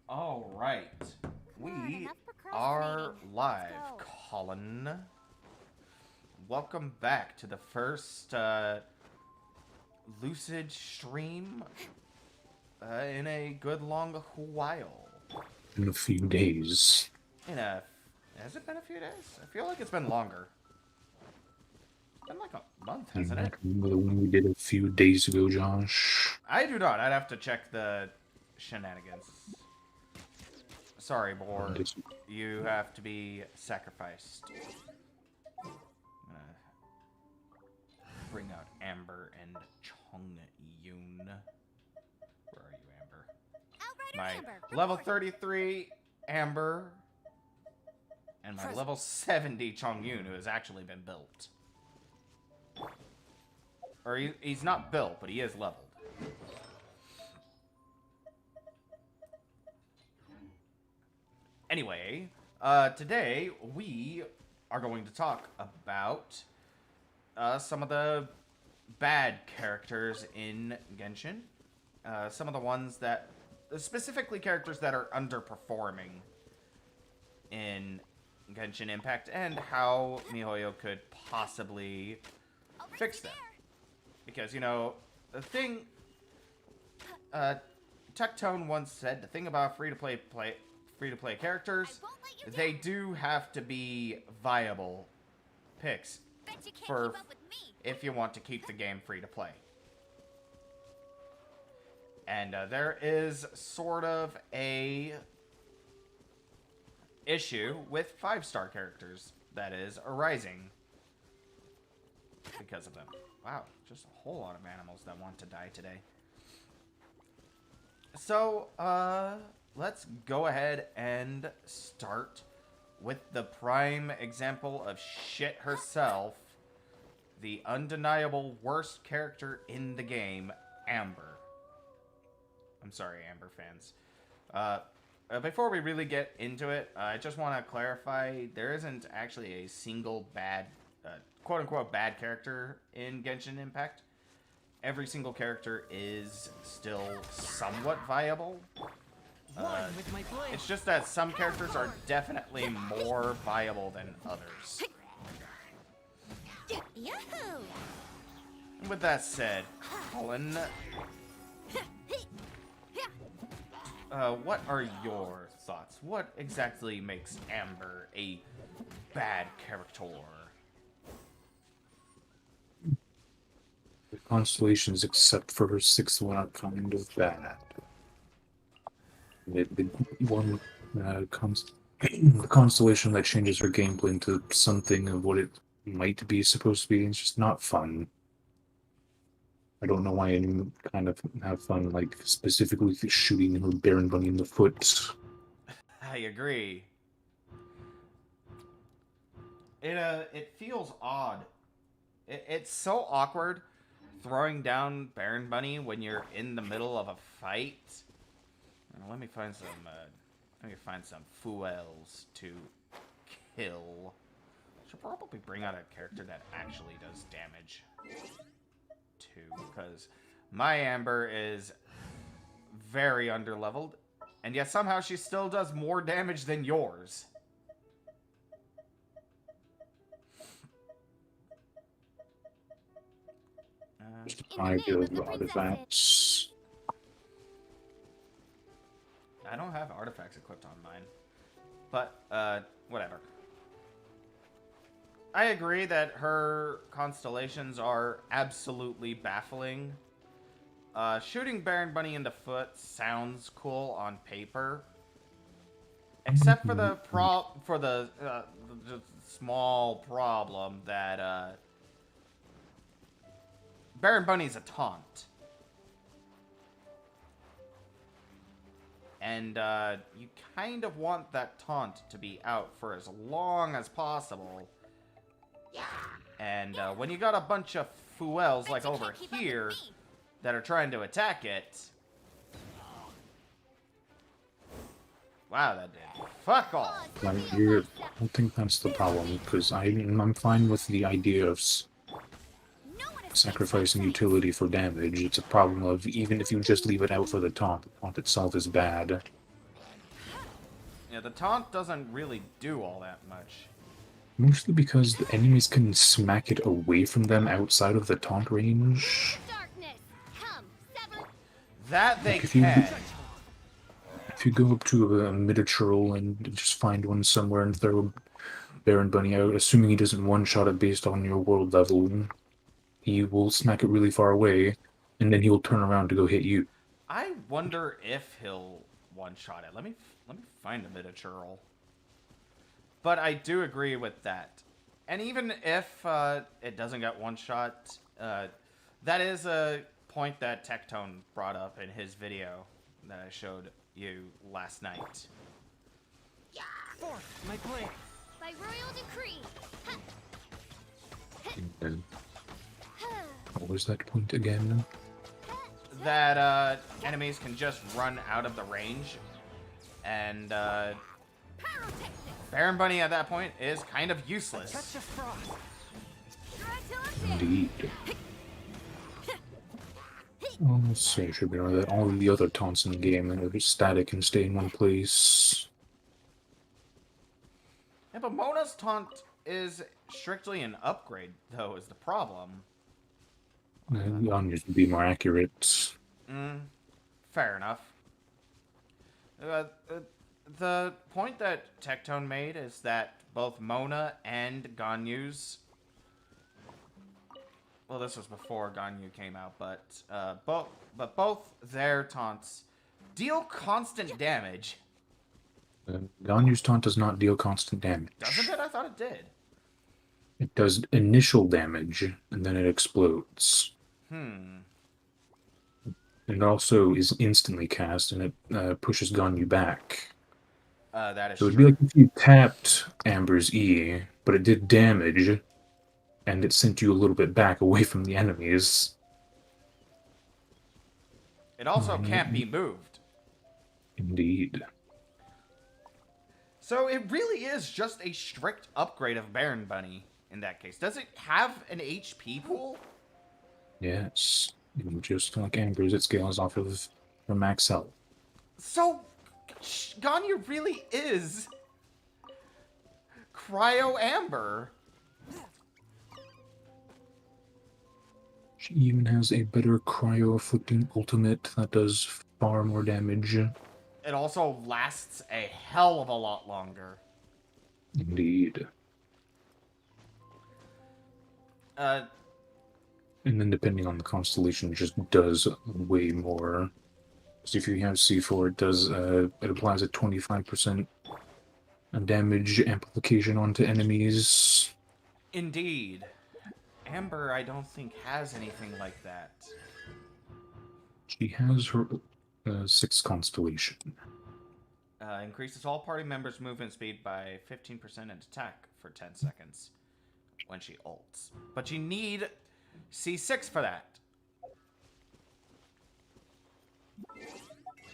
All right. We Enough are procrastinating. live, Let's go. Colin. Welcome back to the first Lucid stream in a good long while. In a few days. In a... Has it been a few days? I feel like it's been longer. It's been like a month, Do you hasn't it? not remember the one we did a few days ago, Josh? I do not. I'd have to check the shenanigans. Sorry, Boar. This- You have to be sacrificed. Bring out Amber and Chung Yoon. Where are you, Amber? Outrider My Amber. level report. 33 Amber and my Present. level 70 Chung Yoon, who has actually been built. Or he's not built, but he is leveled. Anyway, today we are going to talk about some of the bad characters in Genshin. Some of the ones that, specifically characters that are underperforming in Genshin Impact, and how MiHoYo could possibly Already fix them. there. Because, you know, the thing, Tectone once said, the thing about free-to-play characters, I won't let you they down. do have to be viable picks Bet you can't for keep up with me. if you want to keep the game free to play. And there is sort of a issue with 5-star characters that is arising because of them. Wow, just a whole lot of animals that want to die today. So, let's go ahead and start with the prime example of shit herself, the undeniable worst character in the game, Amber. I'm sorry, Amber fans. Before we really get into it, I just want to clarify, there isn't actually a single bad, quote-unquote bad character in Genshin Impact. Every single character is still somewhat viable. It's just that some characters are definitely more viable than others. Yahoo! And with that said, Colin, what are your thoughts? What exactly makes Amber a bad character? The constellations, except for her sixth one, are kind of bad. The one the constellation that changes her gameplay into something of what it might be supposed to be, it's just not fun. I don't know why anyone kind of have fun, like specifically shooting her Baron Bunny in the foot. I agree. It feels odd. It's so awkward throwing down Baron Bunny when you're in the middle of a fight. Let me find some fuels to kill. Should probably bring out a character that actually does damage too, because my Amber is very underleveled, and yet somehow she still does more damage than yours. I In the name do of the artifacts. I don't have artifacts equipped on mine. But, whatever. I agree that her constellations are absolutely baffling. Shooting Baron Bunny in the foot sounds cool on paper. Except for the small problem that, Baron Bunny's a taunt. And you kind of want that taunt to be out for as long as possible. And when you got a bunch of fuels like over here that are trying to attack it... Wow, that did fuck off. I don't think that's the problem, because I'm fine with the idea of sacrificing utility for damage. It's a problem of even if you just leave it out for the taunt itself is bad. Yeah, the taunt doesn't really do all that much. Mostly because the enemies can smack it away from them outside of the taunt range. Darkness, come, sever. That they Like if you can. if you go up to a mid-troll and just find one somewhere and throw Baron Bunny out, assuming he doesn't one-shot it based on your world level, he will smack it really far away, and then he will turn around to go hit you. I wonder if he'll one-shot it. Let me find a miniature. But I do agree with that. And even if it doesn't get one-shot, that is a point that Tectone brought up in his video that I showed you last night. Forth, my plan. By royal decree. Ha. And then, what was that point again? That enemies can just run out of the range, and Pyrotechnic. Baron Bunny at that point is kind of useless. Touch of frost. Indeed. Oh, so I should be aware that all of the other taunts in the game are static and stay in one place. Yeah, but Mona's taunt is strictly an upgrade, though, is the problem. Ganya's would be more accurate. Fair enough. The point that Tectone made is that both Mona and Ganyu's... Well, this was before Ganyu came out, but both their taunts deal constant damage. Ganyu's taunt does not deal constant damage. Doesn't it? I thought it did. It does initial damage, and then it explodes. It also is instantly cast, and it pushes Ganyu back. That is So it'd true. be like if you tapped Amber's E, but it did damage, and it sent you a little bit back away from the enemies. It also can't be moved. Indeed. So it really is just a strict upgrade of Baron Bunny in that case. Does it have an HP pool? Yes. And just like Amber's, it scales off of her max health. So, Ganyu really is Cryo Amber. She even has a better cryo-afflicting ultimate that does far more damage. It also lasts a hell of a lot longer. Indeed. Uh, And then depending on the constellation, it just does way more. So if you have C4, it does it applies a 25% damage amplification onto enemies. indeed. Amber, I don't think, has anything like that. She has her 6th constellation. Increases all party members' movement speed by 15% and attack for 10 seconds when she ults. But you need C6 for that.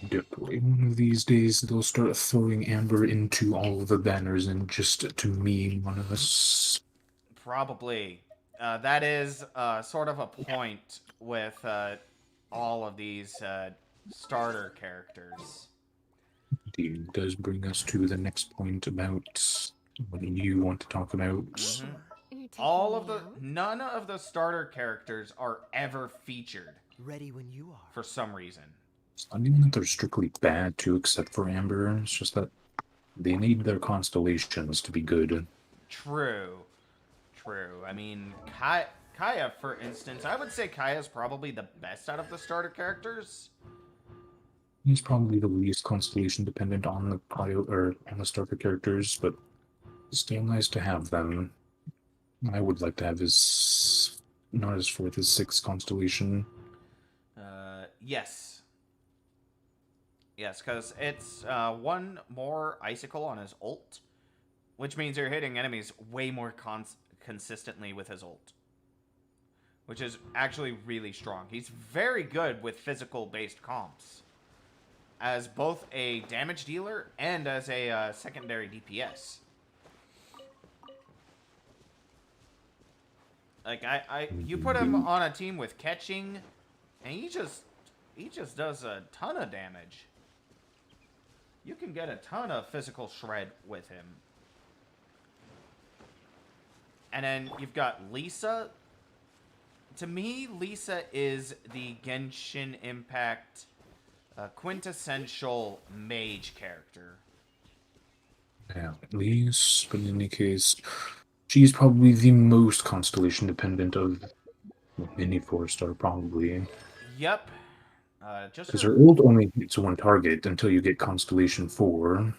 Definitely. One of these days, they'll start throwing Amber into all of the banners and just to meme one of us. Probably. That is sort of a point with all of these starter characters. Indeed, does bring us to the next point about what you want to talk about. All of the none of the starter characters are ever featured Ready when you are. for some reason. It's not even that they're strictly bad, too, except for Amber. It's just that they need their constellations to be good. True. I mean, Kaya, for instance, I would say Kaya is probably the best out of the starter characters. He's probably the least constellation dependent on the on the starter characters, but still nice to have them. I would like to have his not his 4th, his 6th constellation. Yes. Yes, because it's one more icicle on his ult, which means you're hitting enemies way more consistently with his ult, which is actually really strong. He's very good with physical-based comps, as both a damage dealer and as a secondary DPS. Like you put him on a team with catching, and he just does a ton of damage. you can get a ton of physical shred with him. And then you've got Lisa. To me, Lisa is the Genshin Impact quintessential mage character. Yeah, at least, but in any case, she's probably the most constellation dependent of any 4-star, probably. Yep. Just Because her... her ult only hits one target until you get Constellation 4.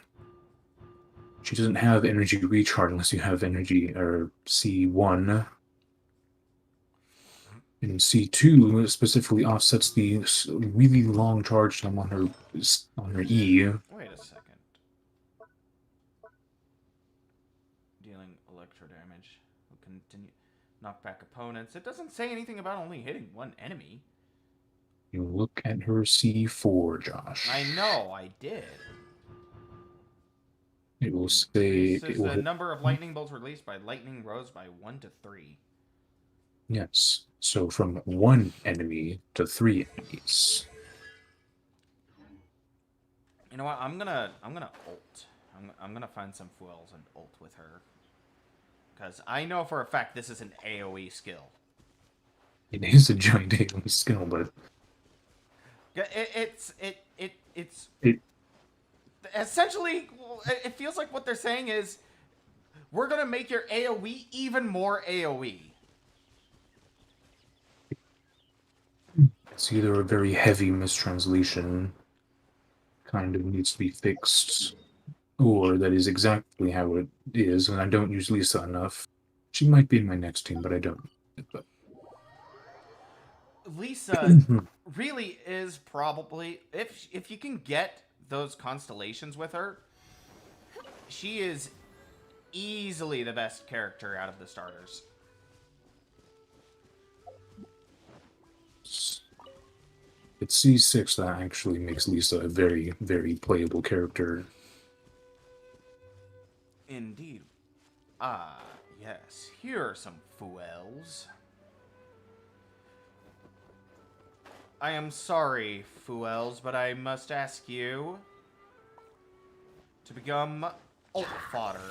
She doesn't have energy recharge unless you have energy or C1. And C2 specifically offsets the really long charge time on her E. Wait a second. Dealing electro damage. Will continue knock back opponents. It doesn't say anything about only hitting one enemy. You look at her C4, Josh. I know, I did. It will say This is the number of lightning bolts released by lightning rose by 1 to 3. Yes. So from 1 enemy to 3 enemies. You know what? I'm gonna ult. I'm gonna find some fuels and ult with her. Because I know for a fact this is an AoE skill. It is a giant AoE skill, but It's essentially, it feels like what they're saying is, we're gonna make your AoE even more AoE. it's either a very heavy mistranslation, kind of needs to be fixed, or that is exactly how it is, and I don't use Lisa enough. She might be in my next team, but I don't. But Lisa really is probably, if you can get those constellations with her, she is easily the best character out of the starters. It's C6 that actually makes Lisa a very, very playable character. Indeed. Ah, yes. Here are some fuels. I am sorry, Fuels, but I must ask you to become ult fodder.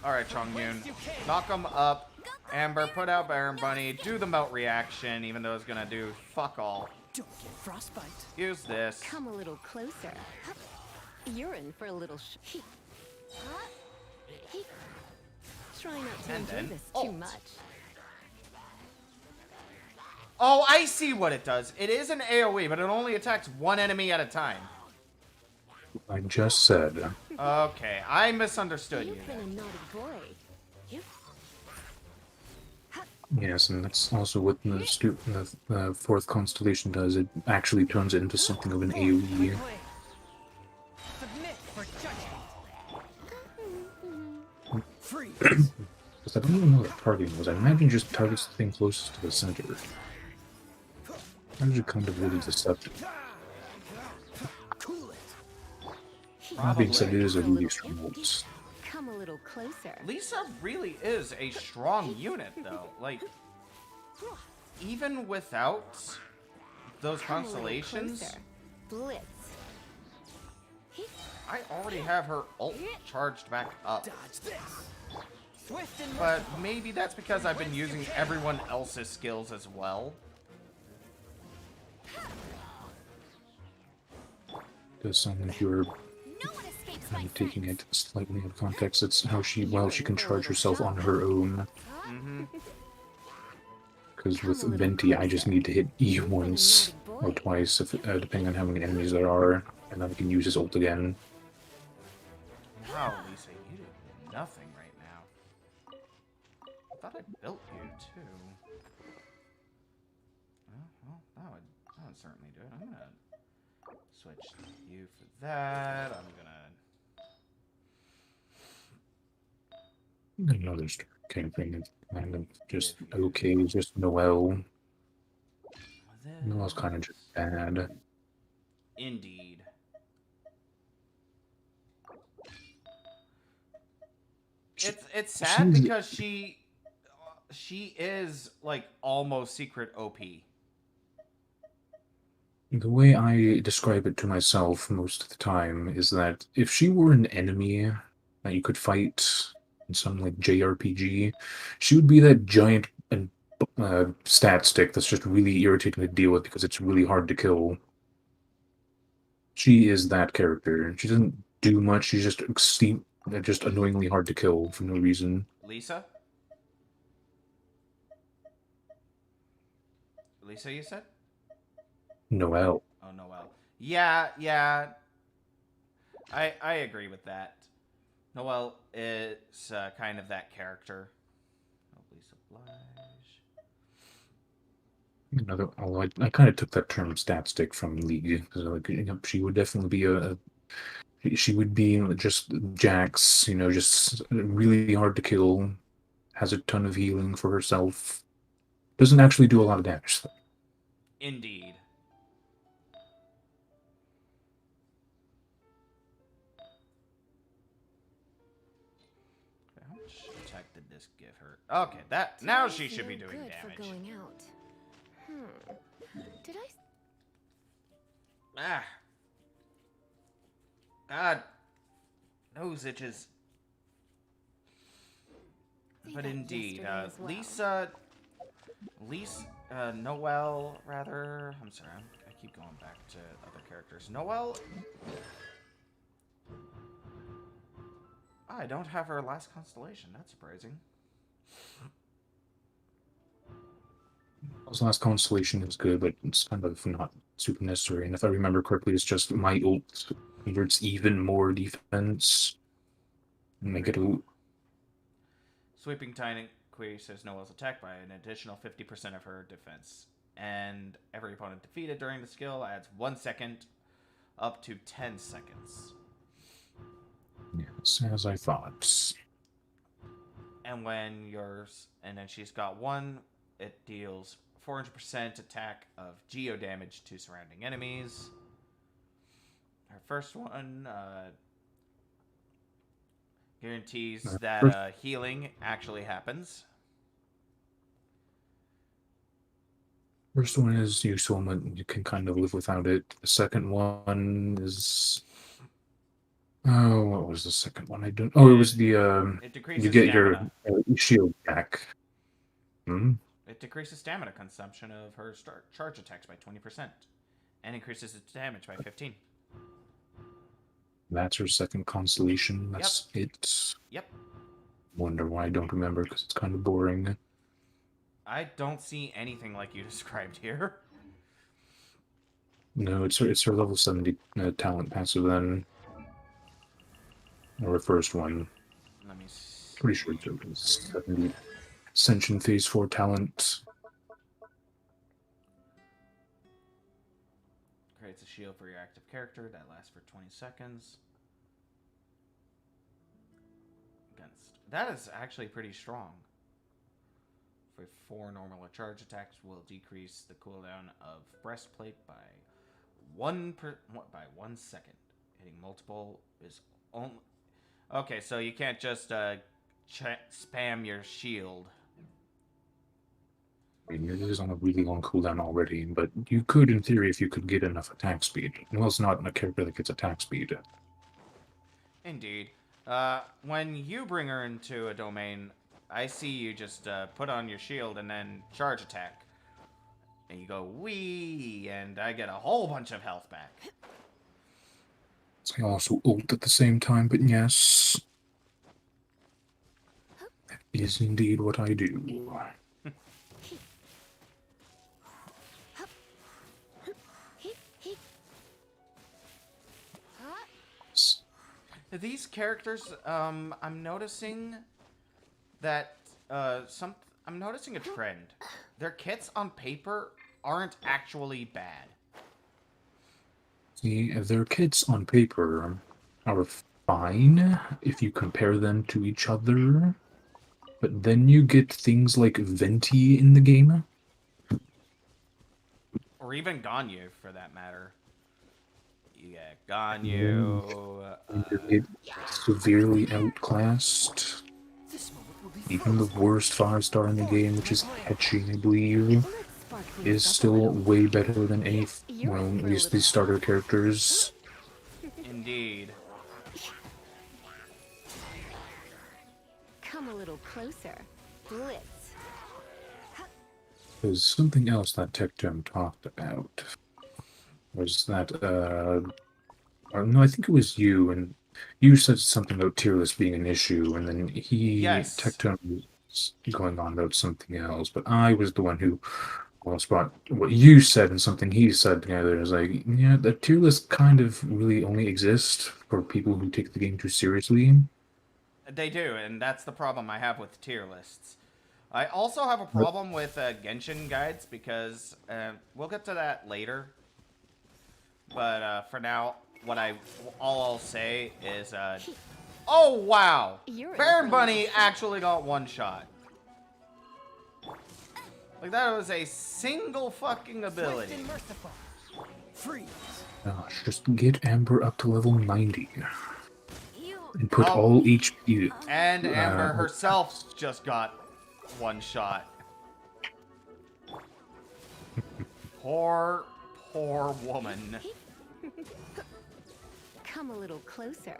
Alright, Chongyun. Knock them up. Amber, put out Baron Bunny. Do the melt reaction, even though it's gonna do fuck all. Don't get frostbite. Use this. Come a little closer. You're in for a little Try not to And enjoy then this ult. too much. Oh, I see what it does. It is an AoE, but it only attacks one enemy at a time. I just said. Okay, I misunderstood you You've been then. a naughty boy. Yes, and that's also what the fourth constellation does. It actually turns it into something of an AoE. Submit for judgment. Freeze. Because I don't even know what targeting was. I imagine it just targets the thing closest to the center. That is kind of really deceptive. Cool it. That being said, it Probably. is a really strong ult. Come a little closer. Lisa really is a strong unit, though. Like, even without those Come a little constellations, closer. Blitz. I already have her ult charged back up. Dodge this. Swift and But maybe that's because I've been using everyone else's skills as well. Does sound like you're No one escapes my taking scent. it slightly out of context. It's how she can charge herself on her own. Mm-hmm. Because with Venti, I just need to hit E once or twice, if, depending on how many enemies there are, and then I can use his ult again. Wow, Lisa, you did nothing right now. I thought I built you, too. Well, that would certainly do it. I'm gonna switch you for that. I'm gonna... Another campaign is kind of just okay, just Noelle. Noelle's kind of just bad. Indeed. It's sad She's- because she is like almost secret OP. The way I describe it to myself most of the time is that if she were an enemy that you could fight in some like JRPG, she would be that giant stat stick that's just really irritating to deal with because it's really hard to kill. She is that character. She doesn't do much. She's just annoyingly hard to kill for no reason. Lisa? Lisa, you said? Noelle. Oh, Noelle. Yeah. I agree with that. Noelle is kind of that character. Oh, Lisa Blige. Although I kind of took that term stat stick from League because like she would definitely be she would be just Jax, just really hard to kill, has a ton of healing for herself, doesn't actually do a lot of damage though. Indeed. How much attack did this give her? Okay, now she should be doing good damage. For going out. Did I? Ah. God. Nose itches. But indeed, Noelle, rather. I'm sorry, I keep going back to other characters. Noelle. I don't have her last constellation. That's surprising. His last constellation is good, but it's kind of not super necessary. And if I remember correctly, it's just my ult converts even more defense. And make it a Sweeping Tiny increases Noelle's attack by an additional 50% of her defense. And every opponent defeated during the skill adds 1 second up to 10 seconds. Yes, as I thought. And then she's got one, it deals 400% attack of geo damage to surrounding enemies. Her first one guarantees that healing actually happens. First one is useful, but you can kind of live without it. The second one is... Oh, what was the second one? It was the... It decreases you get stamina. your shield back. Hmm? It decreases stamina consumption of her charge attacks by 20%. And increases its damage by 15. That's her second constellation. That's it. Yep. Wonder why I don't remember, because it's kind of boring. I don't see anything like you described here. No, it's her level 70 talent passive then. Or her first one. Let me see. Pretty sure it's 70 Ascension Phase 4 talent. Creates a shield for your active character that lasts for 20 seconds. That is actually pretty strong. For 4 normal charge attacks will decrease the cooldown of breastplate by 1 second. Hitting multiple is only... Okay, so you can't just spam your shield. I mean, it is on a really long cooldown already, but you could, in theory, if you could get enough attack speed. Well, it's not a character that gets attack speed. Indeed. When you bring her into a domain, I see you just put on your shield and then charge attack. And you go, wee, and I get a whole bunch of health back. I also ult at the same time, but yes. That is indeed what I do. These characters, I'm noticing that I'm noticing a trend. Their kits on paper aren't actually bad. See, their kits on paper are fine if you compare them to each other, but then you get things like Venti in the game. Or even Ganyu, for that matter. You get Ganyu. It severely outclassed. Even the worst 5-star in the game, which is Hechi, I believe. is still way better than any, You're well, in at for a least little these starter characters. Indeed. Come a little closer. Blitz. There's something else that Tech Gem talked about. Was that, no, I think it was you, and you said something about tier list being an issue, and then Yes. Tech Gem was going on about something else, but I was the one who almost brought what you said and something he said together. It was like, yeah, the tier list kind of really only exists for people who take the game too seriously. They do, and that's the problem I have with tier lists. I also have a But problem with Genshin guides because we'll get to that later. But for now, all I'll say is, oh wow, You're in Baron for a Bunny little actually got one shot. Like that was a single fucking Swift ability. and merciful. Freeze. gosh, just get Amber up to level 90 You. and put Oh, all HP. and Amber herself just got one shot. Poor woman. Come a little closer.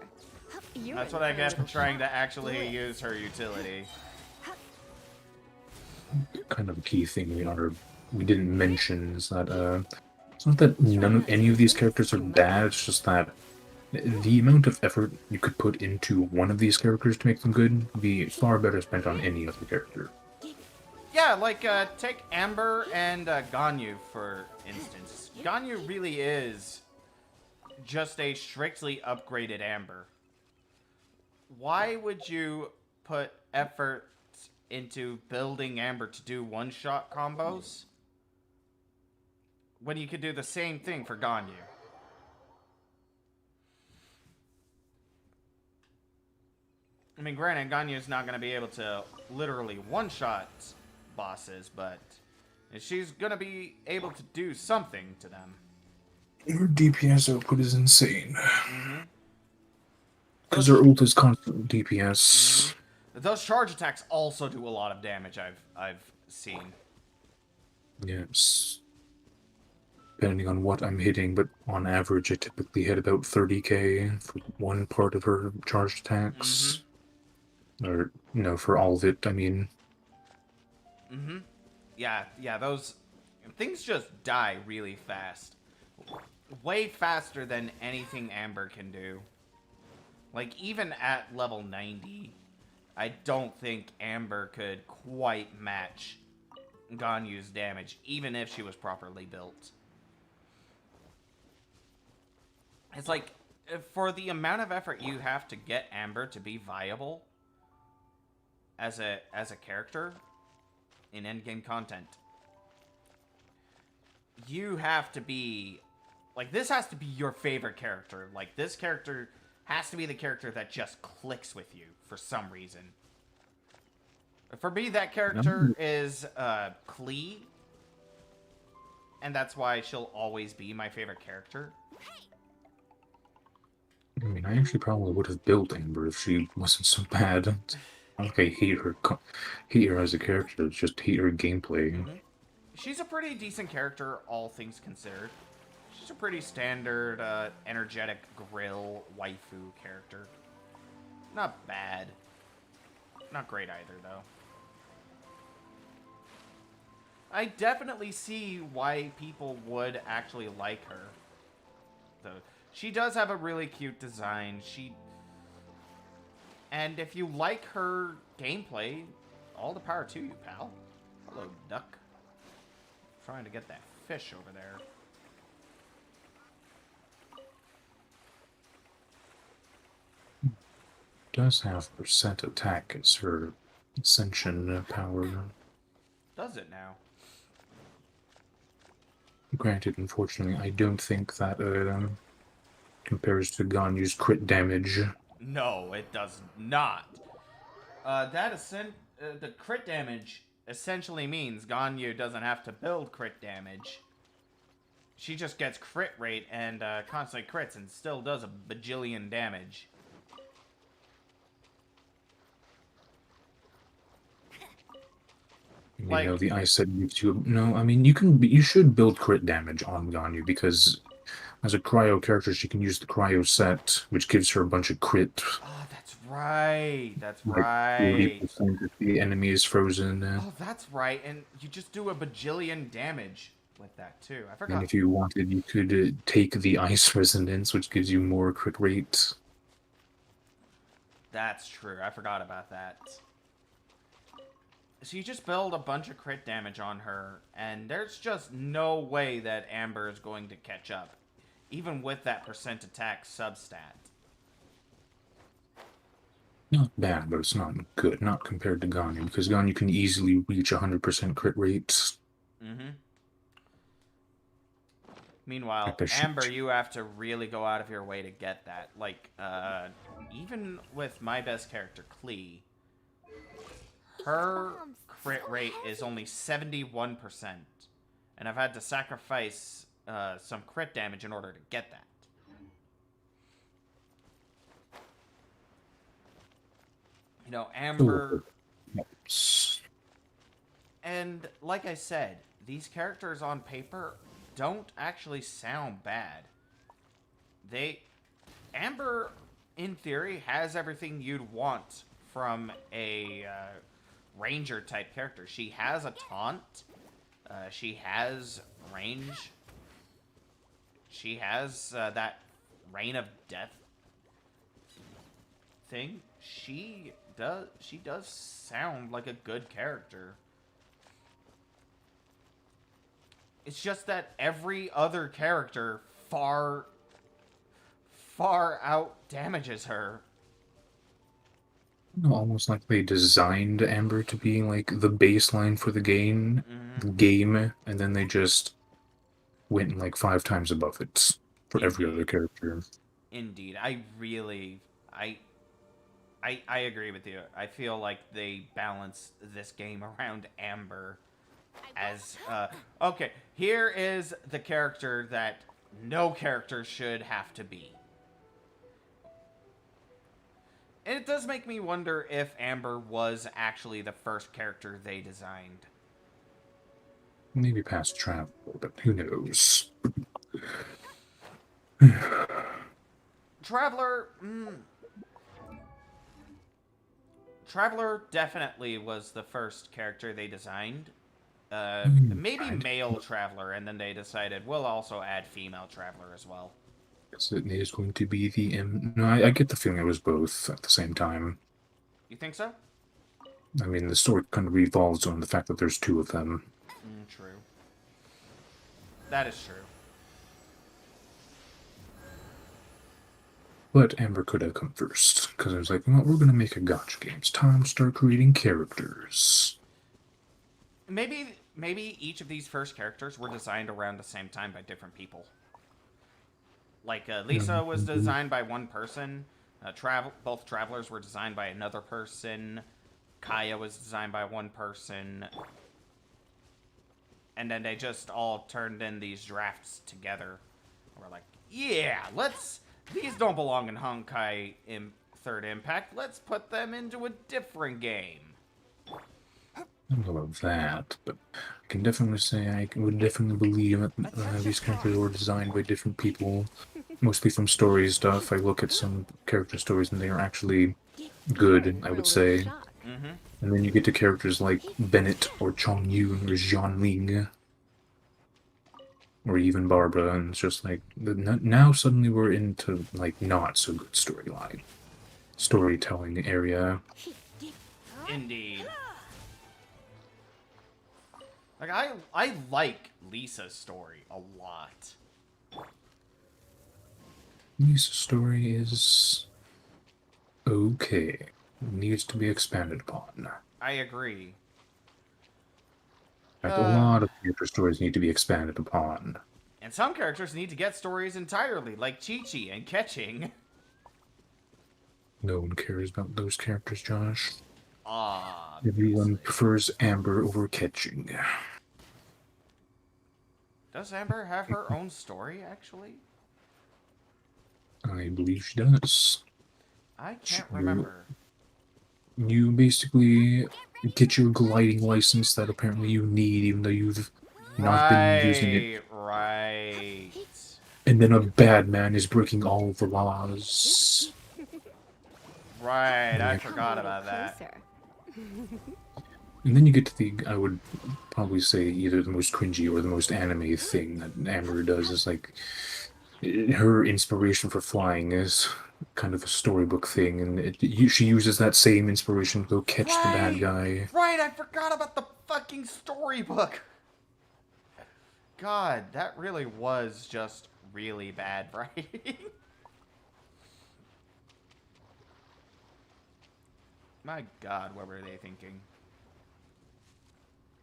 You're That's in what I for a get for little trying to actually Blitz. use her utility. Kind of a key thing we didn't mention is that it's not that any of these characters are bad. It's just that the amount of effort you could put into one of these characters to make them good would be far better spent on any other character. Yeah, like, take Amber and Ganyu, for instance. Ganyu really is just a strictly upgraded Amber. Why would you put effort into building Amber to do one-shot combos when you could do the same thing for Ganyu? I mean, granted, Ganyu's not going to be able to literally one-shot bosses, but she's going to be able to do something to them. Her DPS output is insane. Mm-hmm. Because her ult is constant DPS. Those charge attacks also do a lot of damage, I've seen. Yes. Depending on what I'm hitting, but on average I typically hit about 30k for one part of her charged attacks. Or, no, for all of it, I mean. Yeah, those things just die really fast. Way faster than anything Amber can do. Like, even at level 90, I don't think Amber could quite match Ganyu's damage, even if she was properly built. It's like, for the amount of effort you have to get Amber to be viable as a character in endgame content, you have to be, like, this has to be your favorite character. Like, this character has to be the character that just clicks with you for some reason. For me, that character is Klee, and that's why she'll always be my favorite character. I mean, I actually probably would have built Amber if she wasn't so bad. It's not like I hate her as a character, it's just hate her gameplay. She's a pretty decent character, all things considered. She's a pretty standard, energetic grill waifu character. Not bad. Not great either, though. I definitely see why people would actually like her. Though she does have a really cute design. And if you like her gameplay, all the power to you, pal. Hello, duck. Trying to get that fish over there. Does have percent attack as her ascension power. Does it now? Granted, unfortunately, I don't think that compares to Ganyu's crit damage. No, it does not. The crit damage essentially means Ganyu doesn't have to build crit damage. She just gets crit rate and constant crits and still does a bajillion damage. You know, Like, the ice set gives you no. I mean, you should build crit damage on Ganyu because as a cryo character, she can use the cryo set, which gives her a bunch of crit, oh, that's right. That's like right. 40% if the enemy is frozen. Oh, that's right. And you just do a bajillion damage with that too. I And forgot. if you wanted, you could take the ice resonance, which gives you more crit rate. That's true. I forgot about that. So you just build a bunch of crit damage on her, and there's just no way that Amber is going to catch up, even with that percent attack substat. Not bad, but it's not good. Not compared to Ganyu, because Ganyu can easily reach 100% crit rates. Mm-hmm. Meanwhile, Like Amber, you have to really go out of your way to get that. Like, even with my best character, Klee, her crit rate is only 71%. And I've had to sacrifice some crit damage in order to get that. You know, Amber... And like I said, these characters on paper don't actually sound bad. Amber, in theory, has everything you'd want from a ranger type character. She has a taunt. She has range. She has that Rain of Death thing. She does sound like a good character. It's just that every other character far out damages her. Almost like they designed Amber to be like the baseline for the game, and then they just went like 5 times above it for every other character. Indeed, I agree with you. I feel like they balance this game around Amber as okay, here is the character that no character should have to be. And it does make me wonder if Amber was actually the first character they designed. Maybe past Traveler, but who knows? Traveler, Traveler definitely was the first character they designed. Maybe male Traveler, and then they decided we'll also add female Traveler as well. So it is going to be the No, I get the feeling it was both at the same time. You think so? I mean, the story kind of revolves on the fact that there's 2 of them. True. That is true. But Amber could have come first, because I was like, well, we're going to make a gacha game. It's time to start creating characters. Maybe each of these first characters were designed around the same time by different people. Like, Lisa was designed by one person. Both Travelers were designed by another person. Kaya was designed by one person. And then they just all turned in these drafts together. We're like, yeah, these don't belong in Honkai Third Impact. Let's put them into a different game. I don't know about that, but I can definitely say I would definitely believe that these characters were designed by different people, mostly from story stuff. I look at some character stories and they are actually good, I would say. And then you get to characters like Bennett or Chong Yun or Jian Ling, or even Barbara, and it's just like now suddenly we're into like not so good storytelling area. Indeed. Like, I like Lisa's story a lot. Lisa's story is okay. It needs to be expanded upon. I agree. Like, a lot of character stories need to be expanded upon. And some characters need to get stories entirely, like Chi-Chi and Ketching. No one cares about those characters, Josh. Obviously. Everyone prefers Amber over Ketching. Does Amber have her own story, actually? I believe she does. I can't remember. you basically get your gliding license that apparently you need, even though you've not been using it. Right. And then a bad man is breaking all the laws. Right, I Yeah. Come a forgot little about that. closer. And then you get to the, I would probably say, either the most cringy or the most anime thing that Amber does is like, her inspiration for flying is kind of a storybook thing, and she uses that same inspiration to go catch the bad guy. Right, I forgot about the fucking storybook. God, that really was just really bad writing. My God, what were they thinking?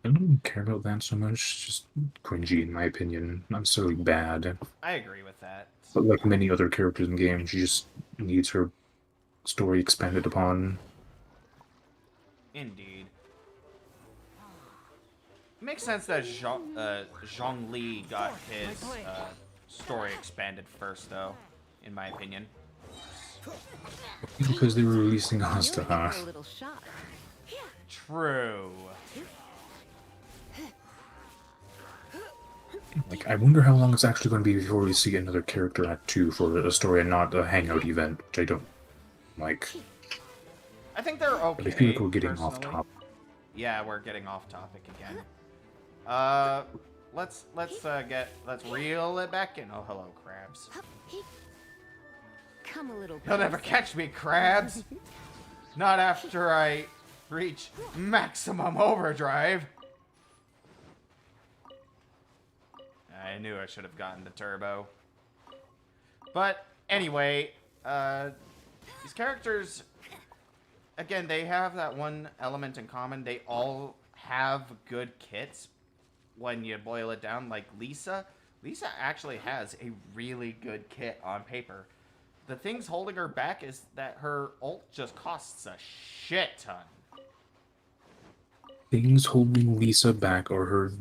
I don't care about that so much. It's just cringy, in my opinion. Not necessarily bad. I agree with that. But like many other characters in games, she just needs her story expanded upon. Indeed. Makes sense that Zhongli got his story expanded first, though, in my opinion. Because they were releasing You're in Asta. for a little shock. True. Like, I wonder how long it's actually going to be before we see another character Act 2 for a story and not a hangout event, which I don't like. I think they're okay. But I feel like we're getting off personally. topic. Yeah, we're getting off topic again. Let's reel it back in. Oh, hello, crabs. Come a little You'll never closer. catch me, crabs. Not after I reach maximum overdrive. I knew I should have gotten the turbo. But anyway, these characters, again, they have that one element in common. They all have good kits when you boil it down. Like Lisa actually has a really good kit on paper. The things holding her back is that her ult just costs a shit ton. Things holding Lisa back are her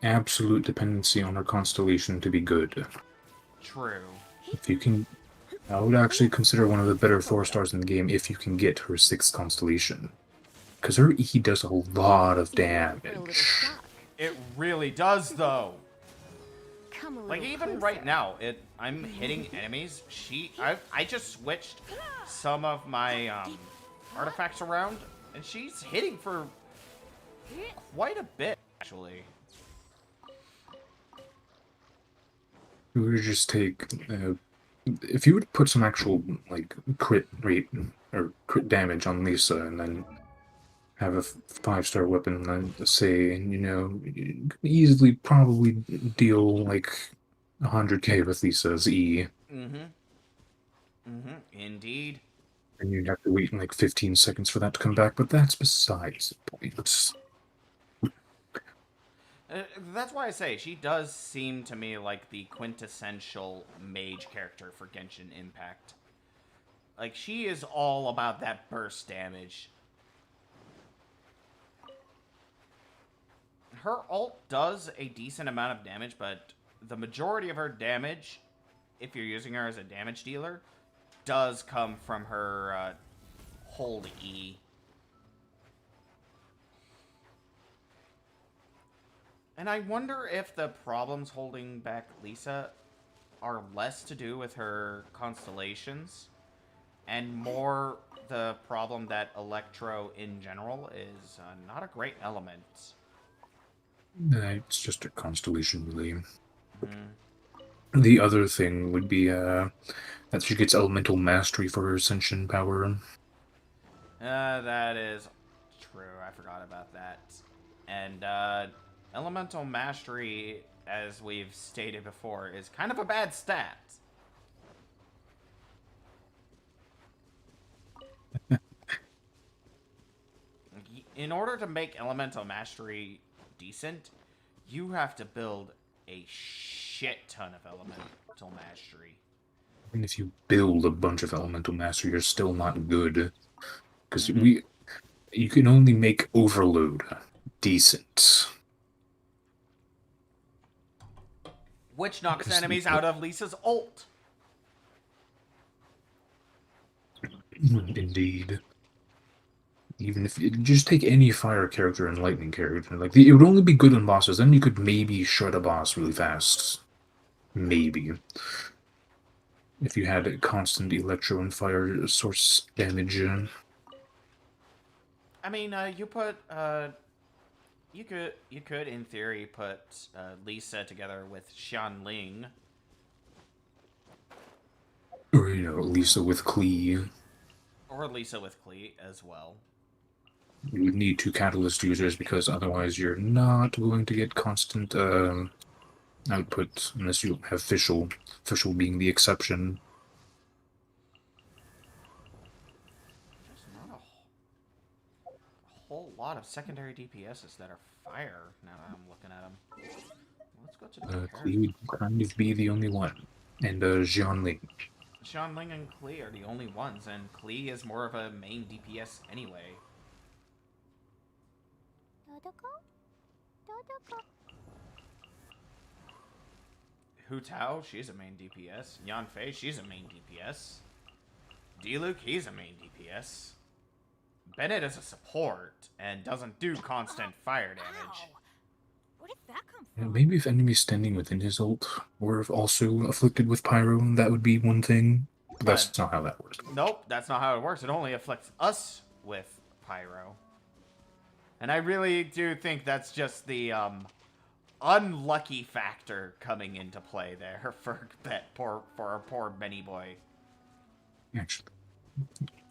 absolute dependency on her constellation to be good. True. If you can... I would actually consider one of the better 4-stars in the game if you can get her 6th constellation. Because her E does a lot of For a little damage. shock. It really does, though. Come a little Like, even closer. right now, I'm hitting enemies. I just switched some of my artifacts around, and she's hitting for quite a bit, actually. You would just take... if you would put some actual, like, crit rate or crit damage on Lisa and then have a 5-star weapon, then say, you know, you could easily probably deal, like, 100k with Lisa's E. Indeed. And you'd have to wait like 15 seconds for that to come back, but that's besides the point. That's why I say she does seem to me like the quintessential mage character for Genshin Impact. Like, she is all about that burst damage. Her ult does a decent amount of damage, but the majority of her damage, if you're using her as a damage dealer, does come from her hold E. And I wonder if the problems holding back Lisa are less to do with her constellations and more the problem that Electro in general is not a great element. It's just a constellation, really. The other thing would be that she gets elemental mastery for her ascension power. That is true. I forgot about that. And elemental mastery, as we've stated before, is kind of a bad stat. In order to make elemental mastery decent, you have to build a shit ton of elemental mastery. And if you build a bunch of elemental mastery, you're still not good. Because you can only make overload decent. Which knocks enemies out of Lisa's ult. Indeed. Even if you just take any fire character and lightning character, like it would only be good on bosses. Then you could maybe shred a boss really fast. Maybe. If you had a constant electro and fire source damage. I mean, you could in theory put Lisa together with Xianling. Or, Lisa with Klee. Or Lisa with Klee as well. You would need two catalyst users because otherwise you're not going to get constant output unless you have Fischl. Fischl being the exception. There's not a whole lot of secondary DPSs that are fire now that I'm looking at them. Let's go to the Klee would kind of be the only one. And Jianling. Xianling and Klee are the only ones, and Klee is more of a main DPS anyway. Hu Tao, she's a main DPS. Yan Fei, she's a main DPS. Diluc, he's a main DPS. Bennett is a support and doesn't do constant fire damage. Where did that come Yeah, from? maybe if enemies standing within his ult were also afflicted with Pyro, that would be one thing. But that's not how that works. Nope, that's not how it works. It only afflicts us with Pyro. And I really do think that's just the unlucky factor coming into play there for our poor Benny boy. Actually,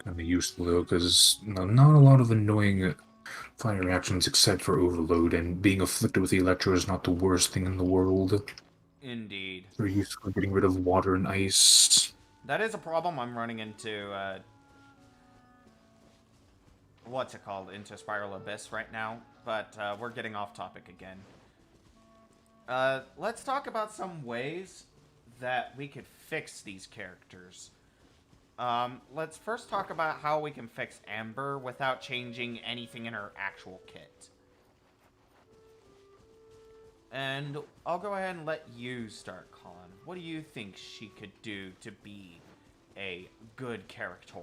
kind of useful though, because not a lot of annoying fire reactions except for overload, and being afflicted with the electro is not the worst thing in the world. Indeed. Very useful for getting rid of water and ice. That is a problem I'm running into, what's it called? Into Spiral Abyss right now, but we're getting off topic again. Let's talk about some ways that we could fix these characters. Let's first talk about how we can fix Amber without changing anything in her actual kit. And I'll go ahead and let you start, Colin. What do you think she could do to be a good character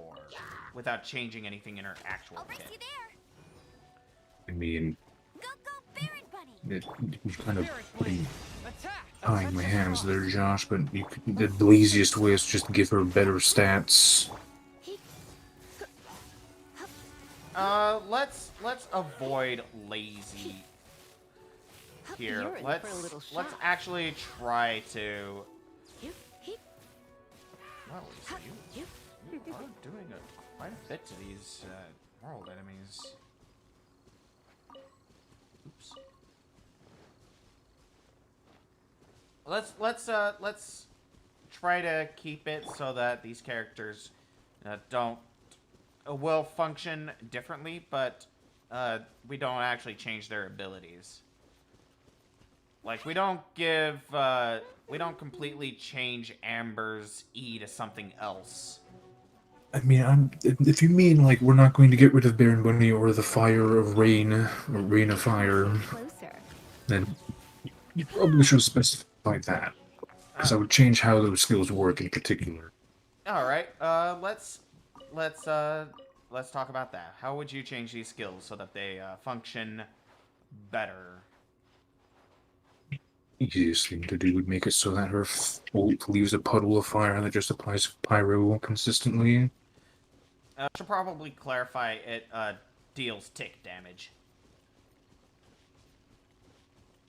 without changing anything in her actual I'll race kit? you there. I mean, Go, Baron Bunny. you kind of putting Attack! tying my hands there, Josh, but the easiest way is just give her better stats. Let's avoid lazy here. You're in Let's for a little let's shock. actually try to. Well, you are doing quite a bit to these world enemies. Oops. Let's try to keep it so that these characters don't will function differently, but we don't actually change their abilities. Like we don't completely change Amber's E to something else. I mean, if you mean like we're not going to get rid of Baron Bunny or the Fire of Rain, or Rain of Fire, Closer. then you probably should specify that. Because I would change how those skills work in particular. All right. Let's talk about that. How would you change these skills so that they function better? Easiest thing to do would make it so that her ult leaves a puddle of fire that just applies pyro consistently. Should probably clarify it deals tick damage.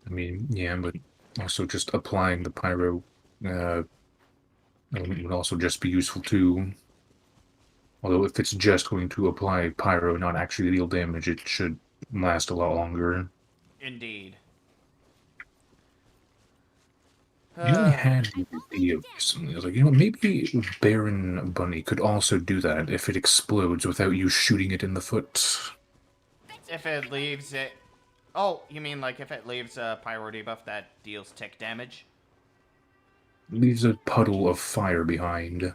I mean, yeah, but also just applying the pyro element would also just be useful too. Although if it's just going to apply pyro, not actually deal damage, it should last a lot longer. Indeed. You only had the idea recently. I was like, maybe Baron Bunny could also do that if it explodes without you shooting it in the foot. If it leaves it... Oh, you mean like if it leaves a pyro debuff that deals tick damage? Leaves a puddle of fire behind.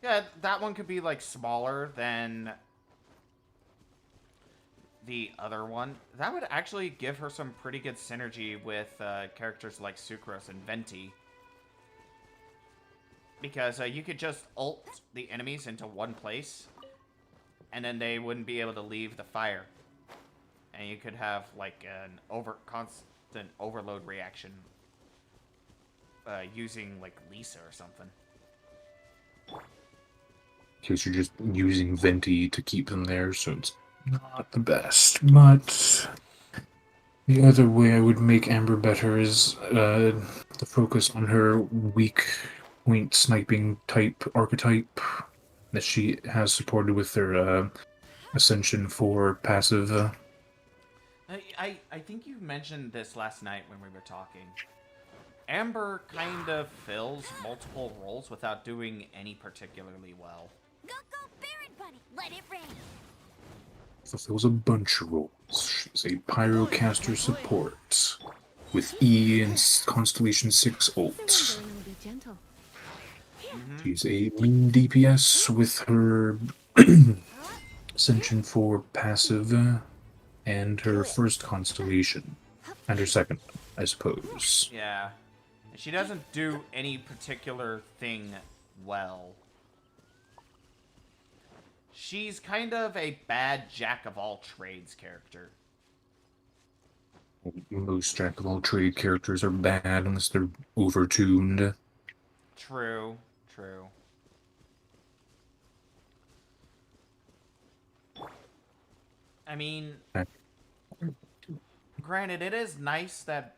Yeah, that one could be like smaller than the other one. That would actually give her some pretty good synergy with characters like Sucrose and Venti. Because you could just ult the enemies into one place, and then they wouldn't be able to leave the fire. And you could have like an constant overload reaction using like Lisa or something. In case you're just using Venti to keep them there, so it's not the best. But the other way I would make Amber better is the focus on her weak point sniping type archetype that she has supported with her Ascension 4 passive. I think you mentioned this last night when we were talking. Amber kind of fills multiple roles without doing any particularly well. Go, Baron Bunny! Let it rain! Fulfills a bunch of roles. She's a Pyrocaster support with E and Constellation 6 ult. Will be gentle. She's a mean DPS with her Ascension 4 passive and her first Constellation. And her second, I suppose. Yeah. She doesn't do any particular thing well. She's kind of a bad jack-of-all-trades character. Most jack-of-all-trade characters are bad unless they're overtuned. True, true. I mean, granted, it is nice that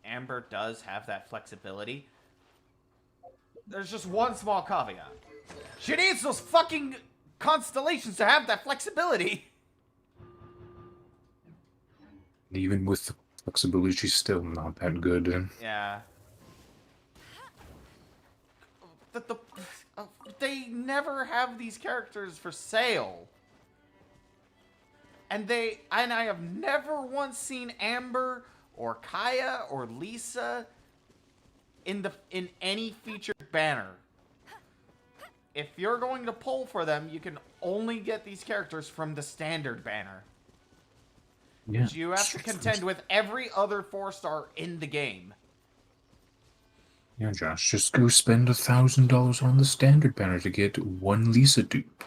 Amber does have that flexibility. There's just one small caveat. She needs those fucking constellations to have that flexibility. Even with the flexibility, she's still not that good. Yeah. They never have these characters for sale. And I have never once seen Amber or Kaya or Lisa in any featured banner. If you're going to pull for them, you can only get these characters from the standard banner. Yeah. You have to contend with every other 4-star in the game. Yeah, Josh, just go spend $1,000 on the standard banner to get one Lisa dupe.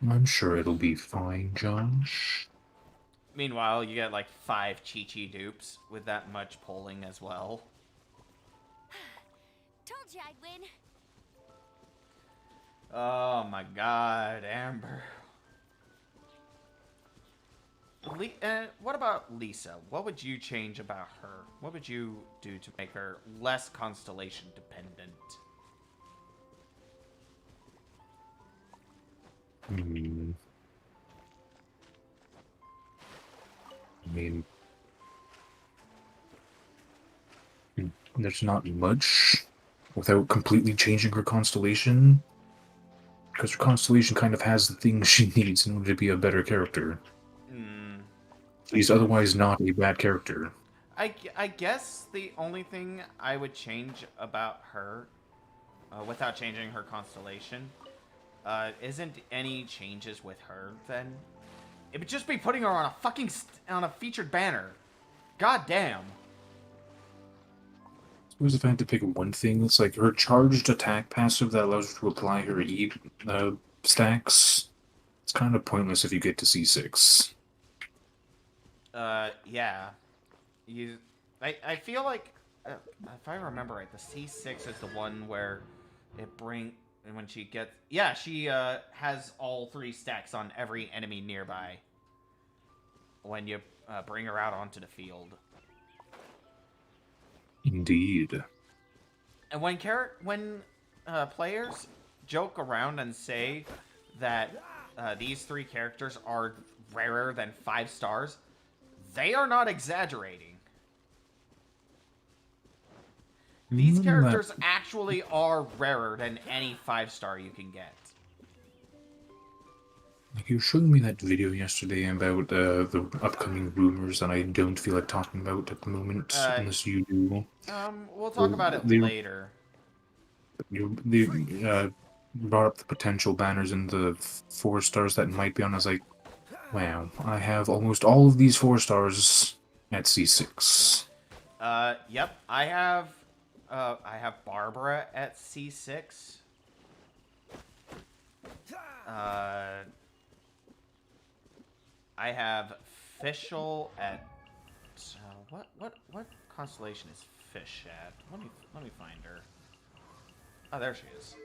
I'm sure it'll be fine, Josh. Meanwhile, you get like 5 Chi-Chi dupes with that much pulling as well. Told you I'd win. Oh my god, Amber. What about Lisa? What would you change about her? What would you do to make her less constellation dependent? There's not much without completely changing her constellation. Because her constellation kind of has the things she needs in order to be a better character. She's otherwise not a bad character. I guess the only thing I would change about her, without changing her constellation, isn't any changes with her, then. It would just be putting her on a fucking on a featured banner. God damn. Suppose if I had to pick one thing, it's like her charged attack passive that allows her to apply her E stacks. It's kind of pointless if you get to C6. Yeah. I feel like, if I remember right, the C6 is the one where when she gets, yeah, she has all 3 stacks on every enemy nearby when you bring her out onto the field. Indeed. And when players joke around and say that these 3 characters are rarer than 5 stars, they are not exaggerating. These characters actually are rarer than any 5-star you can get. Like you showed me that video yesterday about the upcoming rumors that I don't feel like talking about at the moment, unless you do. We'll talk about it later. They brought up the potential banners and the 4 stars that might be on. I was like, wow, I have almost all of these 4 stars at C6. Yep, I have Barbara at C6. I have Fischl at what constellation is Fish at? Let me find her. Oh, there she is.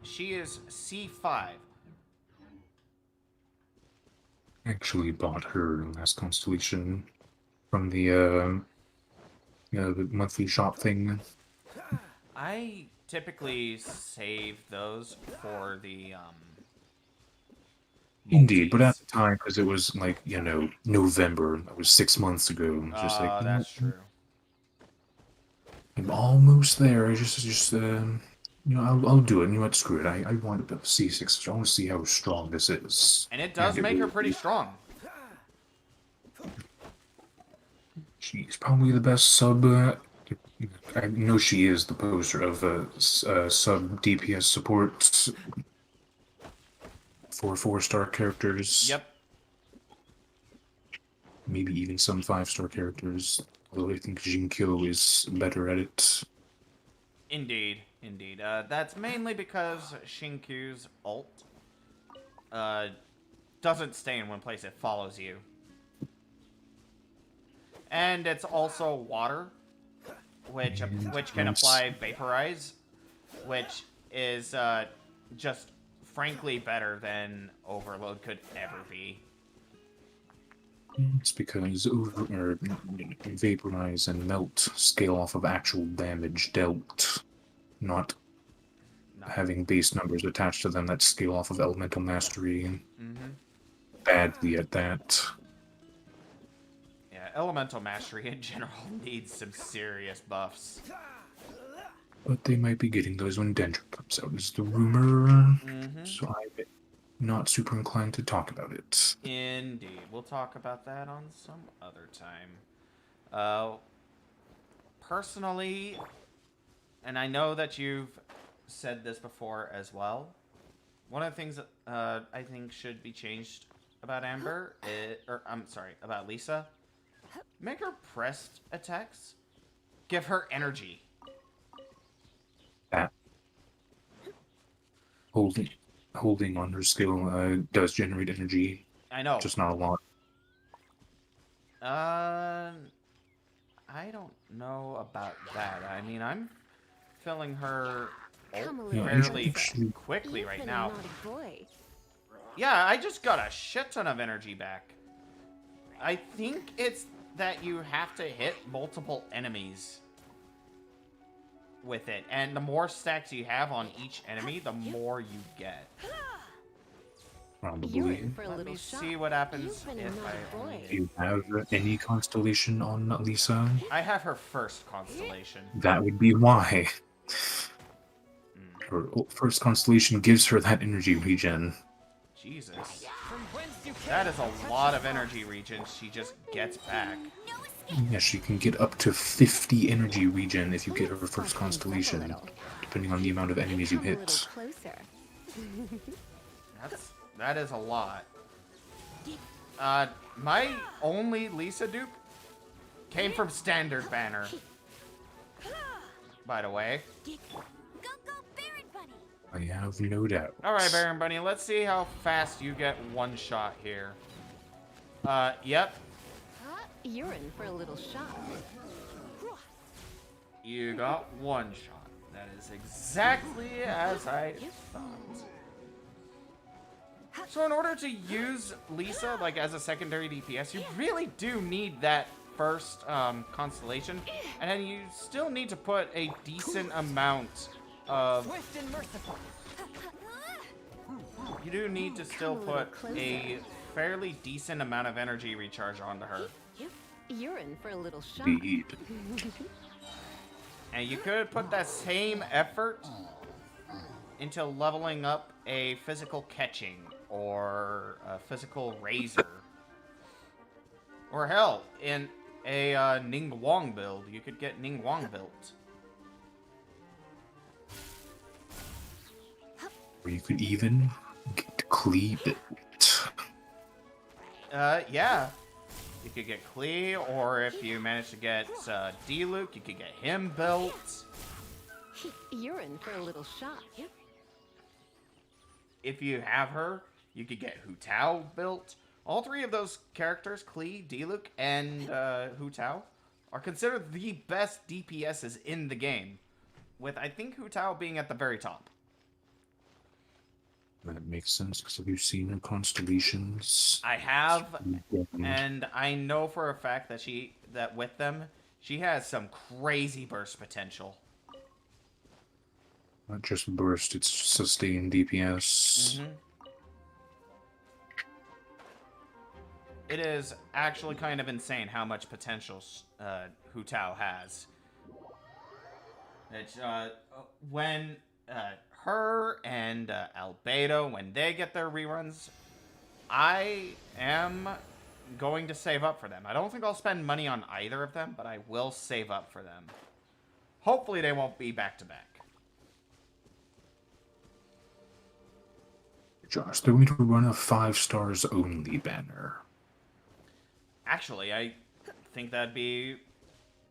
She is C5. Actually bought her last constellation from the the monthly shop thing. I typically save those for the Indeed, but at multis. the time, because it was like, you know, November, that was 6 months ago. It's just like, That's true. I'm almost there. I'll do it. You know what? Screw it. I want a C6. I want to see how strong this is. And it does make her pretty strong. She's probably the best sub. I know she is the poster of sub DPS support for 4-star characters. Yep. Maybe even some 5-star characters. Although I think Jinkyo is better at it. Indeed. That's mainly because Shinkyu's ult doesn't stay in one place, it follows you. And it's also water, which can apply Vaporize, which is just frankly better than Overload could ever be. It's because Vaporize and Melt scale off of actual damage dealt, not having base numbers attached to them that scale off of Elemental Mastery. Badly at that. Yeah, Elemental Mastery in general needs some serious buffs. But they might be getting those when Dendra comes out, is the rumor. So I'm not super inclined to talk about it. Indeed. We'll talk about that on some other time. Personally, and I know that you've said this before as well, one of the things that I think should be changed about Amber, about Lisa, make her pressed attacks give her energy. That holding on her skill does generate energy. I know. Just not a lot. I don't know about that. I mean, I'm filling her Come a ult little fairly closer. quickly You've right been now. a naughty boy. Yeah, I just got a shit ton of energy back. I think it's that you have to hit multiple enemies with it, and the more stacks you have on each enemy, the more you get. You're Probably. in for a Let little me shock. see what happens You've been a if naughty I boy. only... Do you have any constellation on Lisa? I have her first constellation. That would be why. Her first constellation gives her that energy regen. Jesus. From whence you came, That is a lot of energy regen she just gets back. No escape. Yeah, she can get up to 50 energy regen if you get her Let's first talk things up a constellation, little. depending on the amount of enemies you Come a little hit. closer. That is a lot. My only Lisa dupe came from Standard Banner. By the way. Go, Baron Bunny. I have no doubt. Alright, Baron Bunny, let's see how fast you get one shot here. Yep. You're in for a little shock. You got one shot. That is exactly as I thought. So in order to use Lisa, like, as a secondary DPS, you really do need that first constellation. And then you still need to put a decent amount of... swift and merciful. You do need to still put a fairly decent amount of energy recharge onto her. You're in for a little shock. Indeed. And you could put that same effort into leveling up a physical catching or a physical razor. Or hell, in a Ning Wong build, you could get Ning Wong built. Or you could even get Klee built. Yeah. You could get Klee, or if you manage to get D-Luke, you could get him built. You're in for a little shock. if you have her, you could get Hu Tao built. All three of those characters, Klee, Diluc, and Hu Tao, are considered the best DPSs in the game, with I think Hu Tao being at the very top. That makes sense, because have you seen her constellations? I have, and I know for a fact that with them, she has some crazy burst potential. Not just burst, it's sustained DPS. Mm-hmm. It is actually kind of insane how much potential Hu Tao has. It's, when her and Albedo, when they get their reruns, I am going to save up for them. I don't think I'll spend money on either of them, but I will save up for them. Hopefully they won't be back-to-back. Josh, they're going to run a 5 stars only banner. Actually, I think that'd be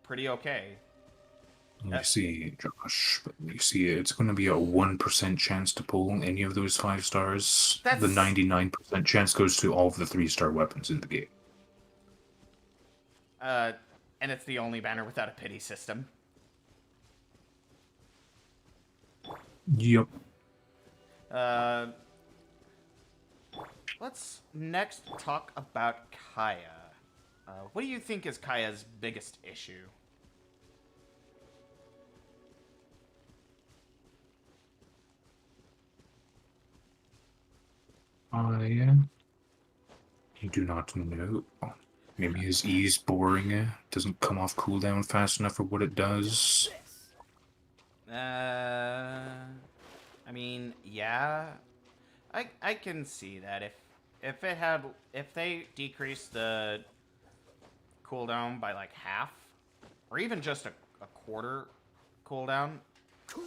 pretty okay. You see, Josh, but you see, it's going to be a 1% chance to pull any of those 5 stars. That's... The 99% chance goes to all of the 3-star weapons in the game. And it's the only banner without a pity system. Yep. Let's next talk about Kaya. What do you think is Kaya's biggest issue? I do not know. Maybe his E's boring. Doesn't come off cooldown fast enough for what it does. I mean, yeah. I can see that if they decrease the cooldown by like half, or even just a quarter cooldown,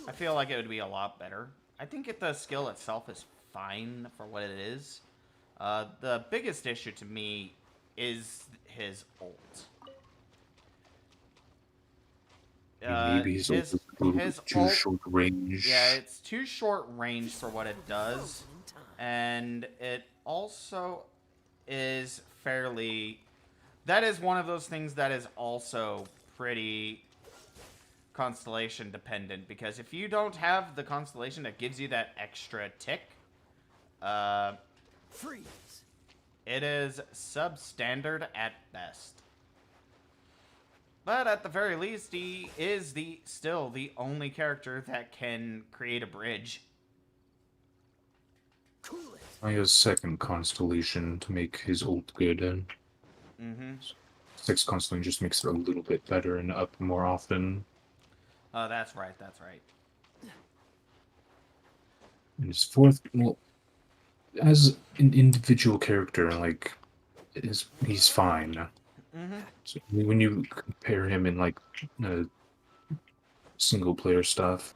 I feel like it would be a lot better. I think the skill itself is fine for what it is. The biggest issue to me is his ult. Maybe his ult is a little bit too short range. Yeah, it's too short range for what it does. And it also is fairly... That is one of those things that is also pretty constellation dependent. Because if you don't have the constellation that gives you that extra tick, Freeze. it is substandard at best. But at the very least, he is still the only character that can create a bridge. Cool it. I have second constellation to make his ult good, and 6th constellation just makes it a little bit better and up more often. Oh, that's right, that's right. And his 4th, well, as an individual character, like, he's fine. So when you compare him in like single player stuff,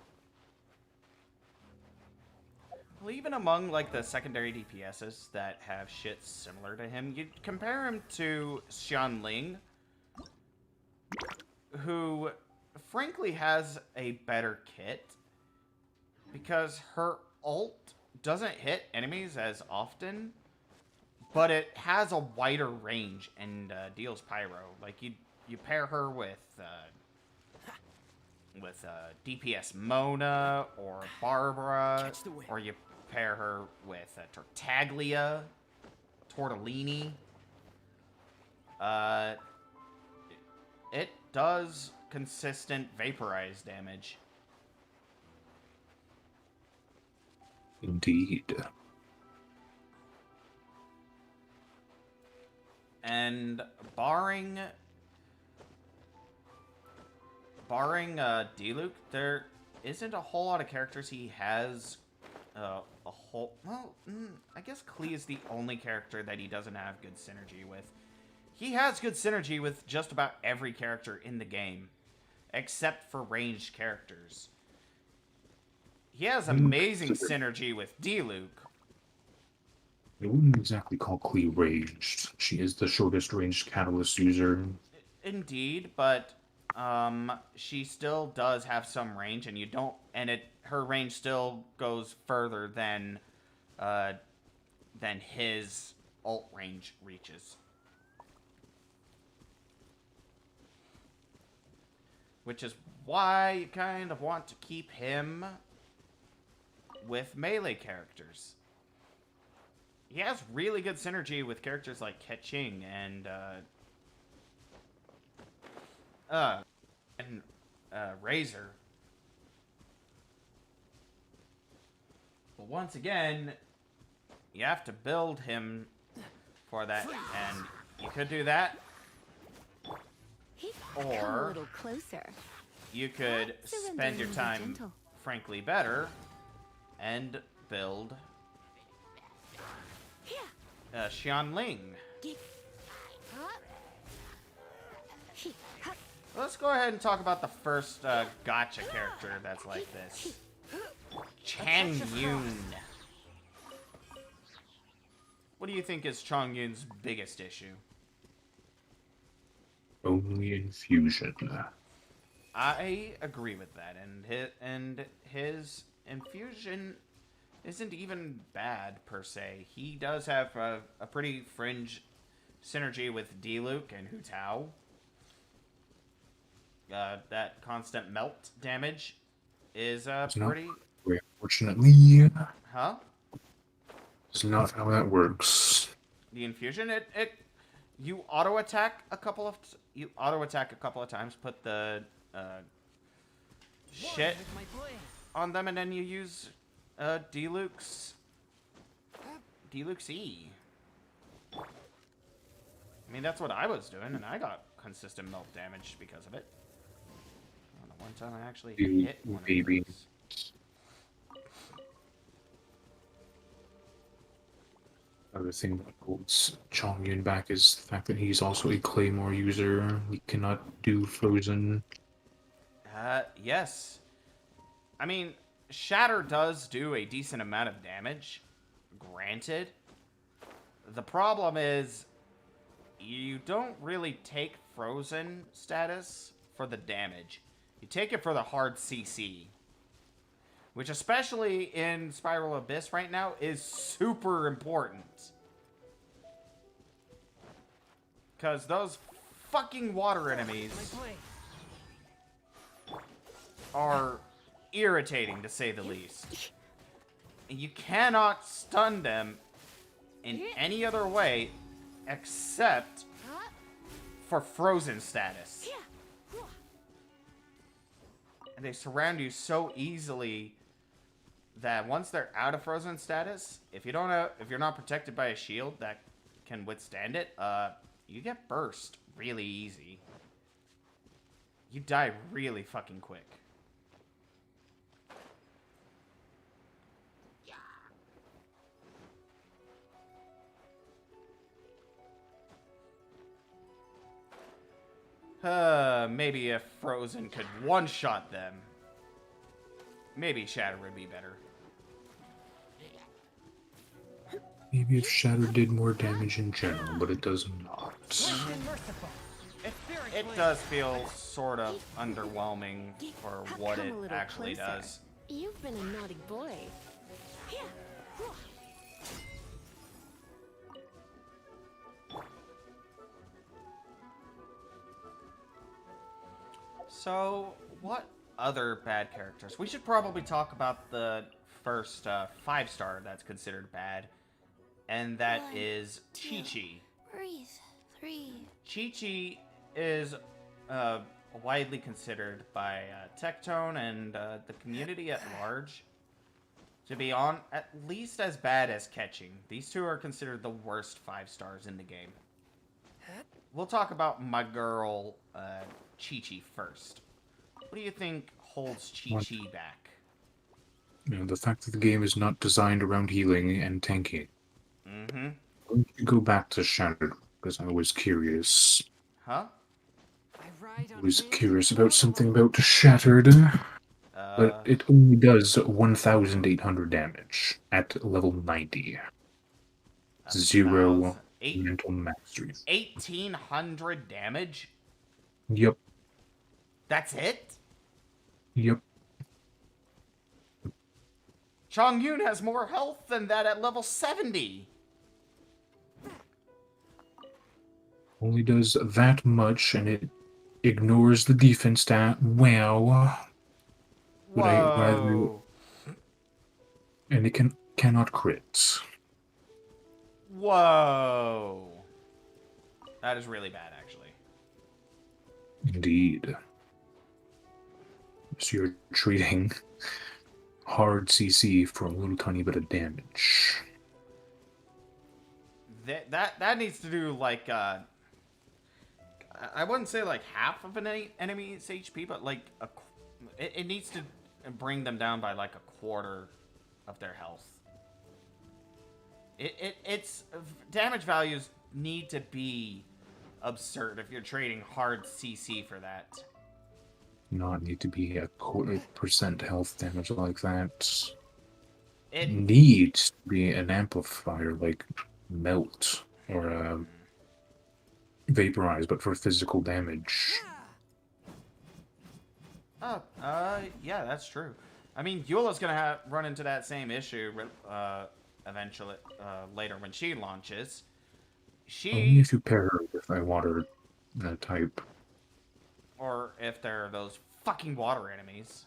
Well, even among like the secondary DPSs that have shit similar to him, you compare him to Xianling, who frankly has a better kit because her ult doesn't hit enemies as often, but it has a wider range and deals pyro. Like you pair her with DPS Mona or Barbara, or you pair her with Tartaglia, Tortellini. It does consistent vaporize damage. indeed. And barring Diluc, there isn't a whole lot of characters he has a whole... Well, I guess Klee is the only character that he doesn't have good synergy with. He has good synergy with just about every character in the game, except for ranged characters. He has amazing synergy with Diluc. I wouldn't exactly call Klee ranged. She is the shortest ranged catalyst user. Indeed, but she still does have some range, and her range still goes further than than his ult range reaches. Which is why you kind of want to keep him with melee characters. He has really good synergy with characters like Keqing and Razor. But once again, you have to build him for that, and you could do that, Come a or little closer. you could spend your time, frankly, better and build Xianling. Let's go ahead and talk about the first gotcha character that's like this. Chang Yun. What do you think is Chang Yun's biggest issue? Only infusion. I agree with that, and his infusion isn't even bad per se. He does have a pretty fringe synergy with Diluc and Hu Tao. That constant melt damage is pretty. Unfortunately, Huh? it's not how that works. The infusion, you auto attack a couple of times. Put the shit With my blade. on them, and then you use Diluc's E. I mean, that's what I was doing, and I got consistent melt damage because of it. The one time I actually hit one Maybe. of those. Other thing that holds Chong Yun back is the fact that he's also a Claymore user. He cannot do Frozen. Yes. I mean, Shatter does do a decent amount of damage, granted. The problem is, you don't really take Frozen status for the damage. You take it for the hard CC. Which, especially in Spiral Abyss right now, is super important. Because those fucking water enemies My blade. are irritating, to say the least. And you cannot stun them in any other way except for Frozen status. And they surround you so easily that once they're out of Frozen status, if you're not protected by a shield that can withstand it, you get burst really easy. You die really fucking quick. Maybe if Frozen could one-shot them, maybe Shatter would be better. Maybe if Shatter did more damage in general, but it does not. Merciful. It does feel sort of underwhelming for what Come it a little actually closer. does. You've been a naughty boy. So, what other bad characters? We should probably talk about the first 5-star that's considered bad, and that One, is two. Chi-Chi. Breathe. 3. Chi-Chi is widely considered by Tectone and the community at large to be on at least as bad as Keqing. These two are considered the worst 5-stars in the game. We'll talk about my girl Chi-Chi first. What do you think holds Chi-Chi back? You know, the fact that the game is not designed around healing and tanking. Mm-hmm. Why don't you go back to Shattered, because I was curious. Huh? I ride I on was winds curious and about blow something away. about Shattered, but it only does 1,800 damage at level 90. 0 mental mastery. 1,800 damage? Yep. That's it? Yep. Chongyun has more health than that at level 70. Only does that much, and it ignores the defense stat. Wow. Would I rather... Whoa. And it cannot crit. Whoa. That is really bad, actually. Indeed. So you're treating hard CC for a little tiny bit of damage. That needs to do like I wouldn't say like half of an enemy's HP, but like it needs to bring them down by like a quarter of their health. Its damage values need to be absurd if you're trading hard CC for that. Not need to be a 0.25% health damage like that. It Needs to be an amplifier like melt or vaporize, but for physical damage. Yeah, that's true. I mean, Eula's gonna run into that same issue eventually later when she launches. Only if you pair her with a water type. Or if there are those fucking water enemies.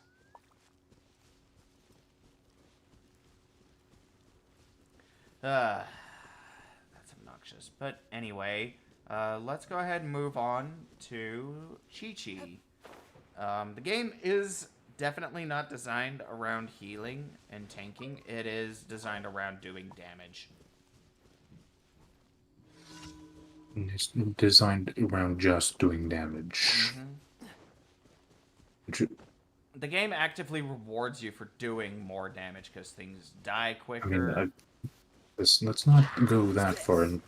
That's obnoxious. But anyway, let's go ahead and move on to Chi-Chi. The game is definitely not designed around healing and tanking. It is designed around doing damage. It's designed around just doing damage. Mm-hmm. The game actively rewards you for doing more damage because things die quicker. I mean, let's not go that far and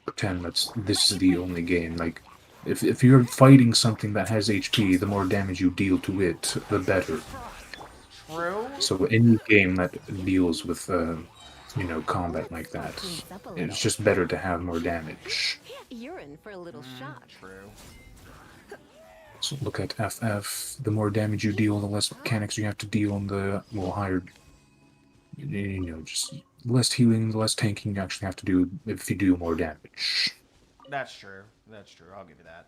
pretend this is the only game. Like, if you're fighting something that has HP, the more damage you deal to it, the better. True. So any game that deals with combat like that, it's just better to have more damage. You're in for a little shock. True. So look at FF. The more damage you deal, the less mechanics you have to deal, and the higher, just less healing, the less tanking you actually have to do if you do more damage. That's true. That's true. I'll give you that.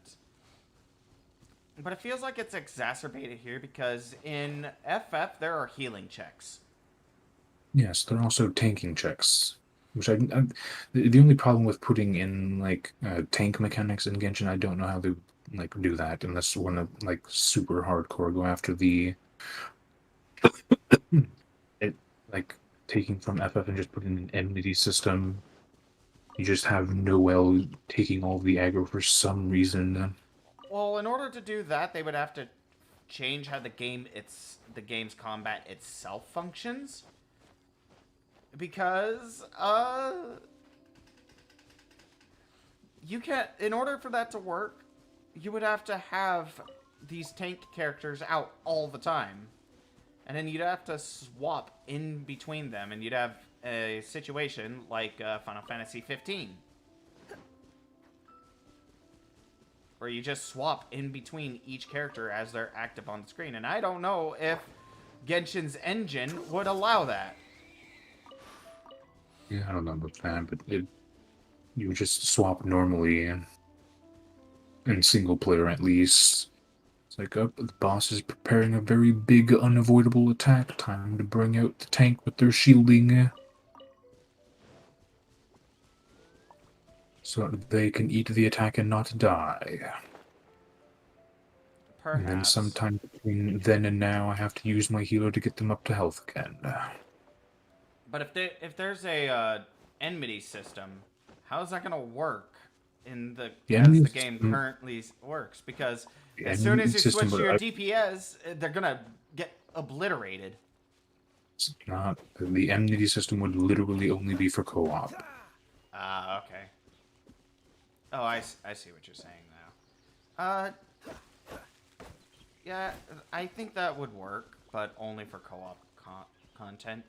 But it feels like it's exacerbated here because in FF there are healing checks. Yes, there are also tanking checks, which the only problem with putting in like tank mechanics in Genshin, I don't know how to do that unless you want to super hardcore go after the taking from FF and just put in an enmity system. You just have Noel taking all the aggro for some reason. Well, in order to do that, they would have to change how the game's combat itself functions. Because you can't, in order for that to work, you would have to have these tank characters out all the time. And then you'd have to swap in between them, and you'd have a situation like Final Fantasy 15. Where you just swap in between each character as they're active on the screen. And I don't know if Genshin's engine would allow that. Yeah, I don't know about that, but you would just swap normally in single player at least. It's like, the boss is preparing a very big, unavoidable attack. Time to bring out the tank with their shielding. So they can eat the attack and not die. Perhaps. And then sometime between then and now, I have to use my healer to get them up to health again. But if there's a enmity system, how is that going to work as the game currently works? Because as soon as you switch to your DPS, they're going to get obliterated. It's not. The enmity system would literally only be for co-op. Okay. Oh, I see what you're saying now. Yeah, I think that would work, but only for co-op content.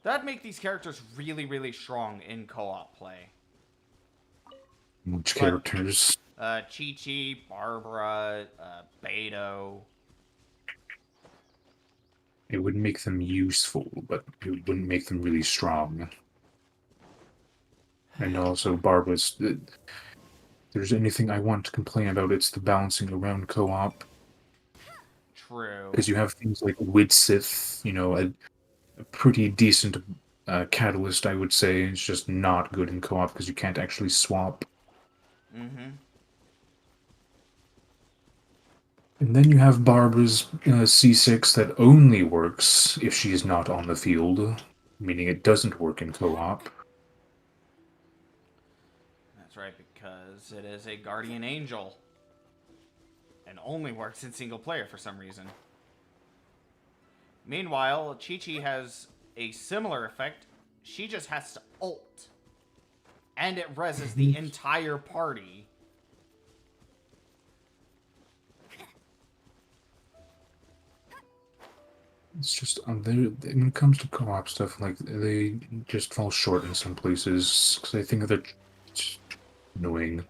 That'd make these characters really, really strong in co-op play. Which characters? Chi-Chi, Barbara, Beto. It would make them useful, but it wouldn't make them really strong. And also, Barbara's. If there's anything I want to complain about, it's the balancing around co-op. True. Because you have things like Widsith, a pretty decent catalyst, I would say. It's just not good in co-op because you can't actually swap. Mm-hmm. And then you have Barbara's C6 that only works if she is not on the field, meaning it doesn't work in co-op. That's right, because it is a guardian angel. And only works in single player for some reason. Meanwhile, Chi-Chi has a similar effect. She just has to ult. And it reses the entire party. It's just when it comes to co-op stuff, like they just fall short in some places because I think they're just annoying.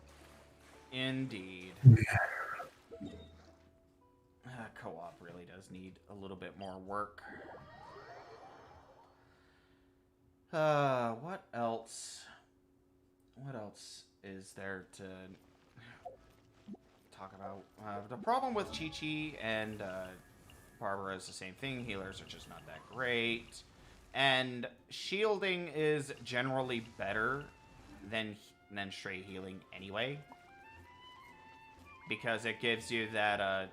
Indeed. Co-op really does need a little bit more work. What else? What else is there to talk about? The problem with Chi-Chi and Barbara is the same thing. Healers are just not that great. And shielding is generally better than straight healing anyway. Because it gives you that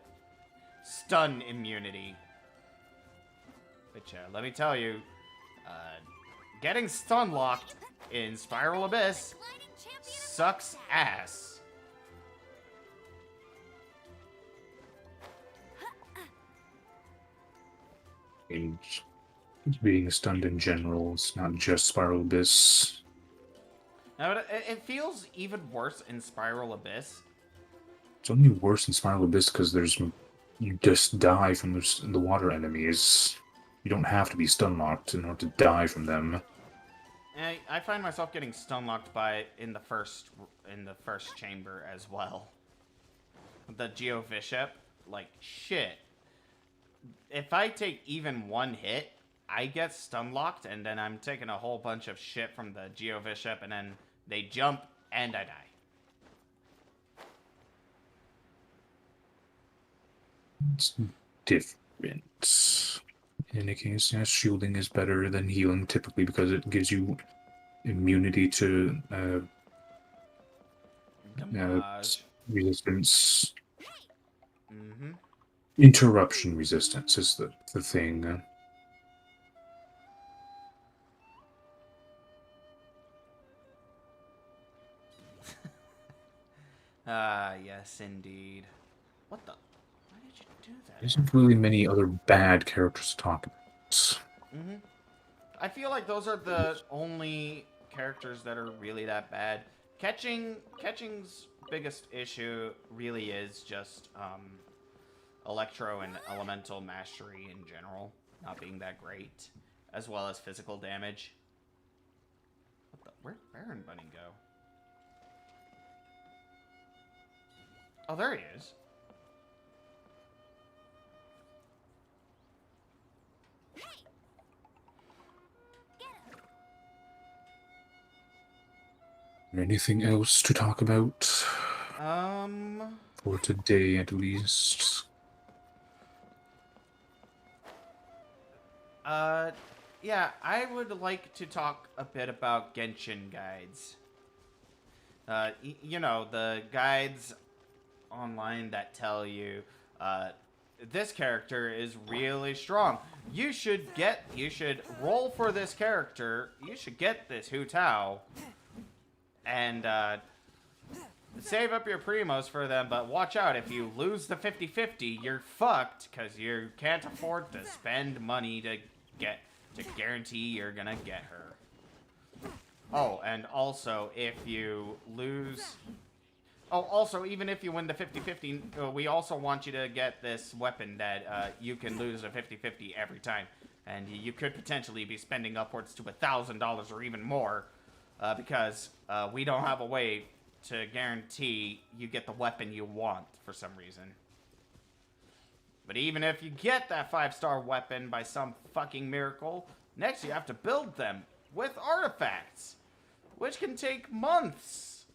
stun immunity. Which, let me tell you, getting stun locked in Spiral Abyss sucks ass. And being stunned in general, it's not just Spiral Abyss. Now, it feels even worse in Spiral Abyss. It's only worse in Spiral Abyss because you just die from the water enemies. You don't have to be stun locked in order to die from them. I find myself getting stun locked in the first chamber as well. The Geo Bishop, like shit. If I take even one hit, I get stun locked, and then I'm taking a whole bunch of shit from the Geo Bishop, and then they jump and I die. It's different. In any case, yeah, shielding is better than healing typically because it gives you immunity to resistance. Mm-hmm. Interruption resistance is the thing. Yes, indeed. What the? Why did you do that? There isn't really many other bad characters to talk about. Mm-hmm. I feel like those are the only characters that are really that bad. Catching's biggest issue really is just electro and elemental mastery in general not being that great, as well as physical damage. Where'd Baron Bunny go? Oh, there he is. Anything else to talk about? For today, at least. Yeah, I would like to talk a bit about Genshin guides. You know, the guides online that tell you, this character is really strong. You should roll for this character. You should get this Hu Tao. And, save up your primos for them, but watch out, if you lose the 50-50, you're fucked, because you can't afford to spend money to guarantee you're gonna get her. Oh, and also, if you lose... Oh, also, even if you win the 50-50, we also want you to get this weapon that you can lose a 50-50 every time. And you could potentially be spending upwards to $1,000 or even more, because we don't have a way to guarantee you get the weapon you want for some reason. But even if you get that 5-star weapon by some fucking miracle, next you have to build them with artifacts, which can take months.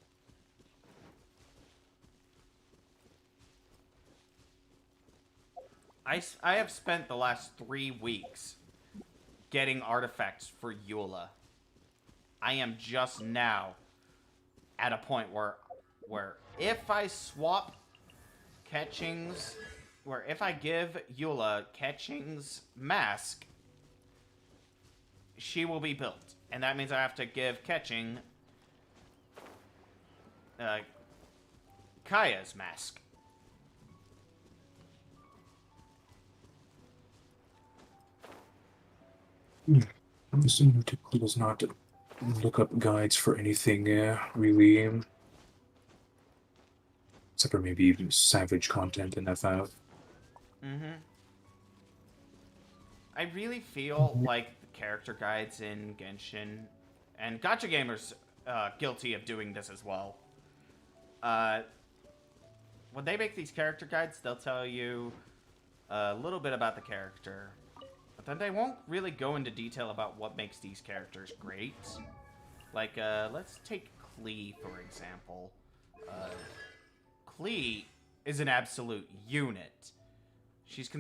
I have spent the last 3 weeks getting artifacts for Eula. I am just now at a point where if I swap Ketching's, where if I give Eula Ketching's mask, she will be built. And that means I have to give Ketching Kaya's mask. This typically does not look up guides for anything, really. Except for maybe even savage content in FF. I really feel like the character guides in Genshin, and Gacha Gamer's guilty of doing this as well. When they make these character guides, they'll tell you a little bit about the character, but then they won't really go into detail about what makes these characters great. Like, let's take Klee, for example. Klee is an absolute unit. She's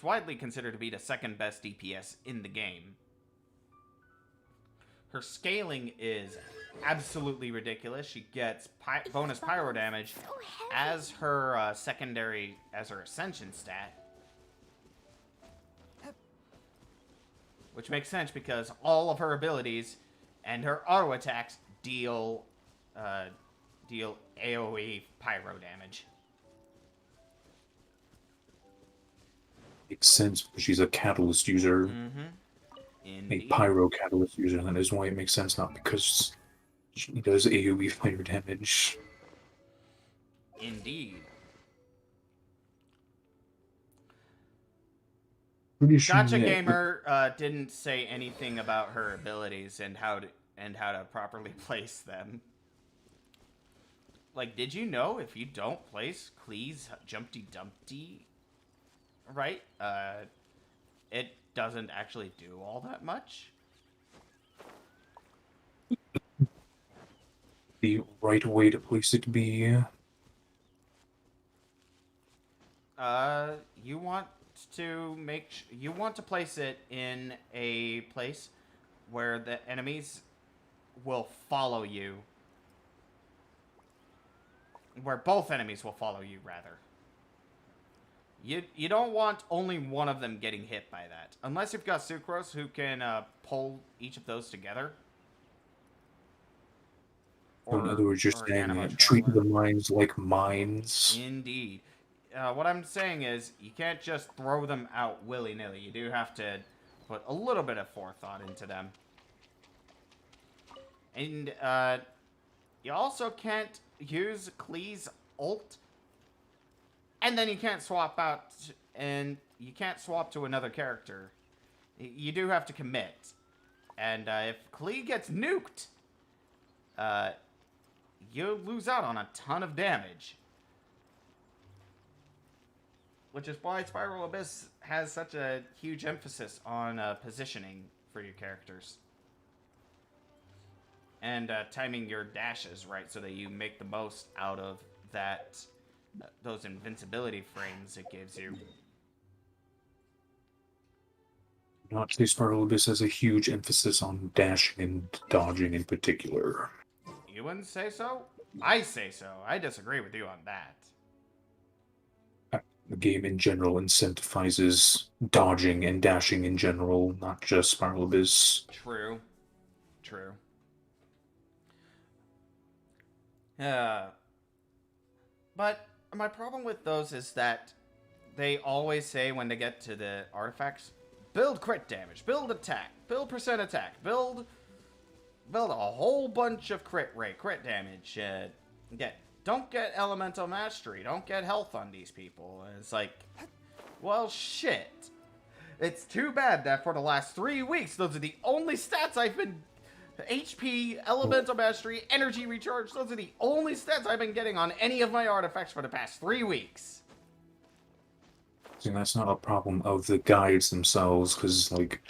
widely considered to be the second best DPS in the game. Her scaling is absolutely ridiculous. She gets bonus pyro damage as her as her ascension stat. Which makes sense because all of her abilities and her auto attacks deal AoE pyro damage. Makes sense because she's a catalyst user. A pyro catalyst user. That is why it makes sense, not because she does AoE fire damage. Indeed. Pretty sure Gacha Gamer didn't say anything about her abilities and how to properly place them. Like, did you know if you don't place Klee's Jumpty Dumpty right, it doesn't actually do all that much? The right way to place it be. You want to place it in a place where the enemies will follow you. Where both enemies will follow you, rather. You don't want only one of them getting hit by that. Unless you've got Sucrose who can pull each of those together. In other words, you're saying treat the mines like mines. Indeed. What I'm saying is, you can't just throw them out willy-nilly. You do have to put a little bit of forethought into them. And, you also can't use Klee's ult, and then you can't swap out, and you can't swap to another character. You do have to commit. And, if Klee gets nuked, you lose out on a ton of damage. Which is why Spiral Abyss has such a huge emphasis on positioning for your characters. And timing your dashes right so that you make the most out of those invincibility frames it gives you. Not say Spiral Abyss has a huge emphasis on dashing and dodging in particular. You wouldn't say so? I say so. I disagree with you on that. The game in general incentivizes dodging and dashing in general, not just Spiral Abyss. True. True. But my problem with those is that they always say when they get to the artifacts, build crit damage, build attack, build percent attack, build a whole bunch of crit rate, crit damage. Don't get elemental mastery, don't get health on these people. And it's like, well, shit. It's too bad that for the last 3 weeks, those are the only stats I've been... HP, elemental mastery, energy recharge, those are the only stats I've been getting on any of my artifacts for the past 3 weeks. See, that's not a problem of the guides themselves, because, like,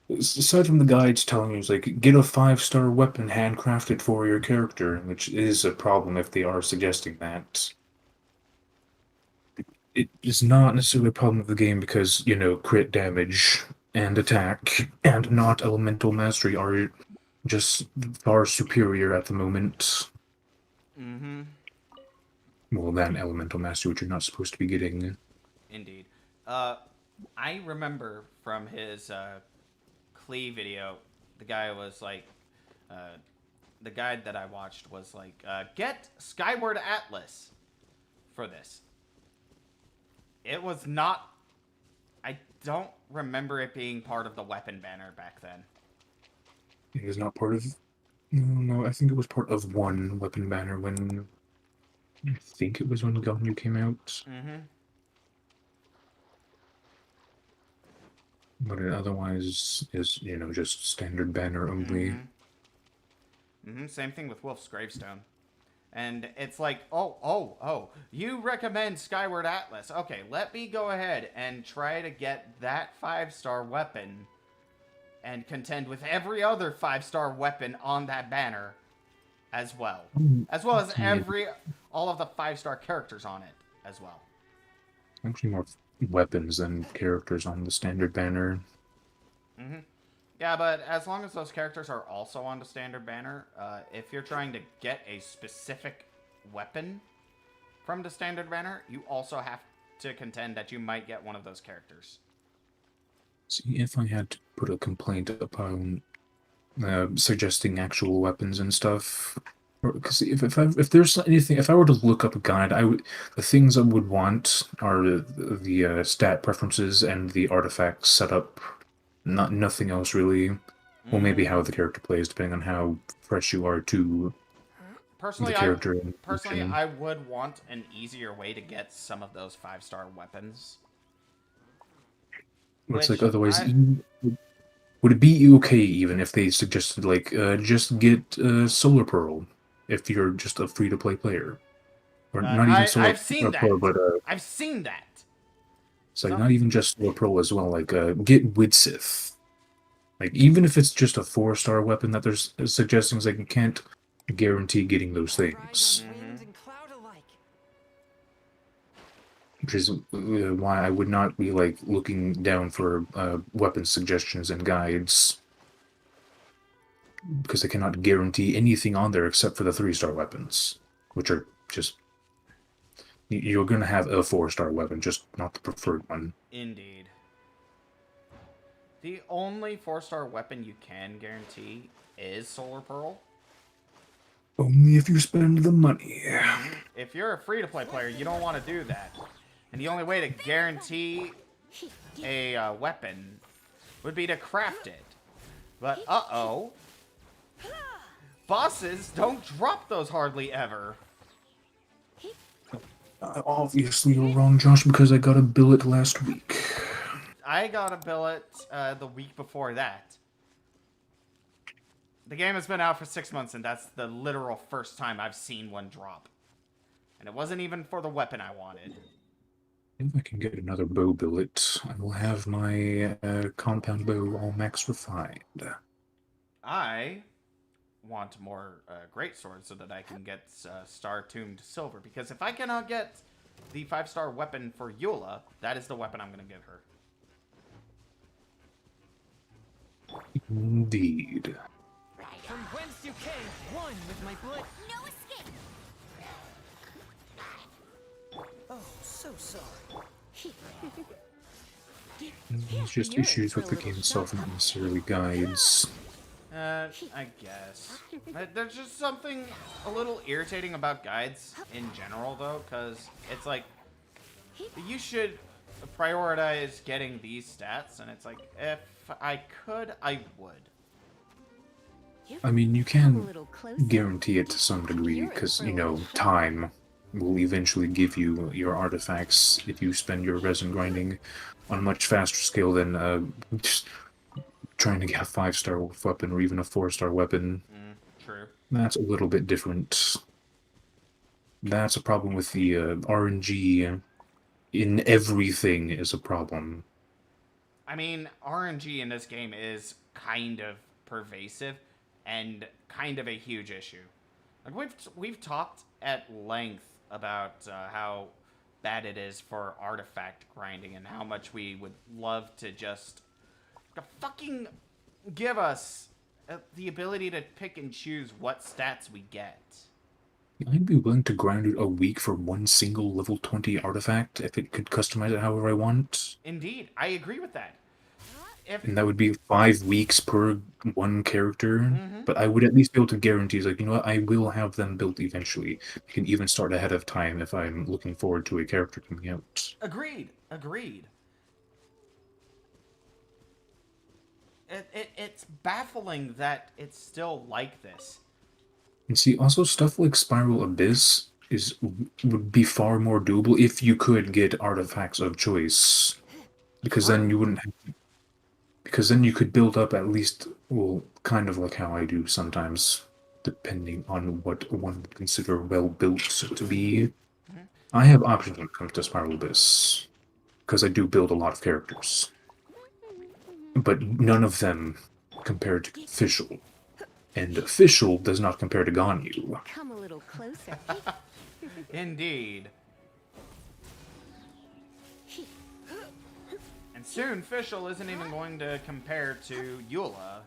aside from the guides telling you, it's like, get a 5-star weapon handcrafted for your character, which is a problem if they are suggesting that. It is not necessarily a problem of the game because, crit damage and attack and not elemental mastery are just far superior at the moment. Mm-hmm. Well, that elemental mastery, which you're not supposed to be getting. Indeed. I remember from his Klee video, the guy was like, uh, the guide that I watched was like, get Skyward Atlas for this. It was not. I don't remember it being part of the weapon banner back then. It is not part of. No, I think it was part of one weapon banner when. I think it was when Genshin came out. Mm-hmm. But it otherwise is, just standard banner only. Same thing with Wolf's Gravestone. And it's like, oh, you recommend Skyward Atlas. Okay, let me go ahead and try to get that 5-star weapon and contend with every other 5-star weapon on that banner as well. As well as all of the 5-star characters on it as well. Actually, more weapons than characters on the standard banner. Yeah, but as long as those characters are also on the standard banner, if you're trying to get a specific weapon from the standard banner, you also have to contend that you might get one of those characters. See, if I had to put a complaint upon suggesting actual weapons and stuff, because if there's anything, if I were to look up a guide, the things I would want are the stat preferences and the artifacts setup. Nothing else really. Well, maybe how the character plays, depending on how fresh you are to Personally, the character. I would want an easier way to get some of those 5-star weapons. It's like otherwise, would it be okay even if they suggested like just get Solar Pearl if you're just a free to play player, or not even Solar I've seen Pearl, that. but I've seen that. it's like not even just Solar Pearl as well. Like get Widsith. Like even if it's just a 4-star weapon that they're suggesting, is like you can't guarantee getting those things. Which is why I would not be like looking down for weapon suggestions and guides, because they cannot guarantee anything on there except for the 3-star weapons, which are just you're gonna have a 4-star weapon, just not the preferred one. Indeed. The only 4-star weapon you can guarantee is Solar Pearl. Only if you spend the money. If you're a free-to-play player, you don't want to do that. And the only way to guarantee a weapon would be to craft it. But, uh-oh. Bosses don't drop those hardly ever. Obviously you're wrong, Josh, because I got a billet last week. I got a billet the week before that. The game has been out for 6 months, and that's the literal first time I've seen one drop. And it wasn't even for the weapon I wanted. If I can get another bow billet, I will have my compound bow all max refined. I want more great swords so that I can get star-tuned silver. Because if I cannot get the 5-star weapon for Eula, that is the weapon I'm going to give her. Indeed. From whence you came, one with my blood. No escape. Oh, so sorry. It's just issues with the game itself, not necessarily guides. I guess. There's just something a little irritating about guides in general, though, because it's like, you should prioritize getting these stats, and it's like, if I could, I would. I mean, you can guarantee it to some degree, because, time will eventually give you your artifacts if you spend your resin grinding on a much faster scale than just trying to get a 5-star weapon or even a 4-star weapon. True. That's a little bit different. That's a problem with the RNG in everything is a problem. I mean, RNG in this game is kind of pervasive and kind of a huge issue. Like we've talked at length about how bad it is for artifact grinding and how much we would love to just fucking give us the ability to pick and choose what stats we get. I'd be willing to grind it a week for one single level 20 artifact if it could customize it however I want. Indeed, I agree with that. If And that would be 5 weeks per one character. Mhm. But I would at least be able to guarantee, like, you know what, I will have them built eventually. I can even start ahead of time if I'm looking forward to a character coming out. agreed. It's baffling that it's still like this. And see, also stuff like Spiral Abyss would be far more doable if you could get artifacts of choice. Because then you wouldn't have because then you could build up at least, well, kind of like how I do sometimes, depending on what one would consider well built to be. I have options when it comes to Spiral Abyss, because I do build a lot of characters. But none of them compare to Official. And Official does not compare to Ganyu. Come a little closer. Indeed. And soon, Fischl isn't even going to compare to Eula.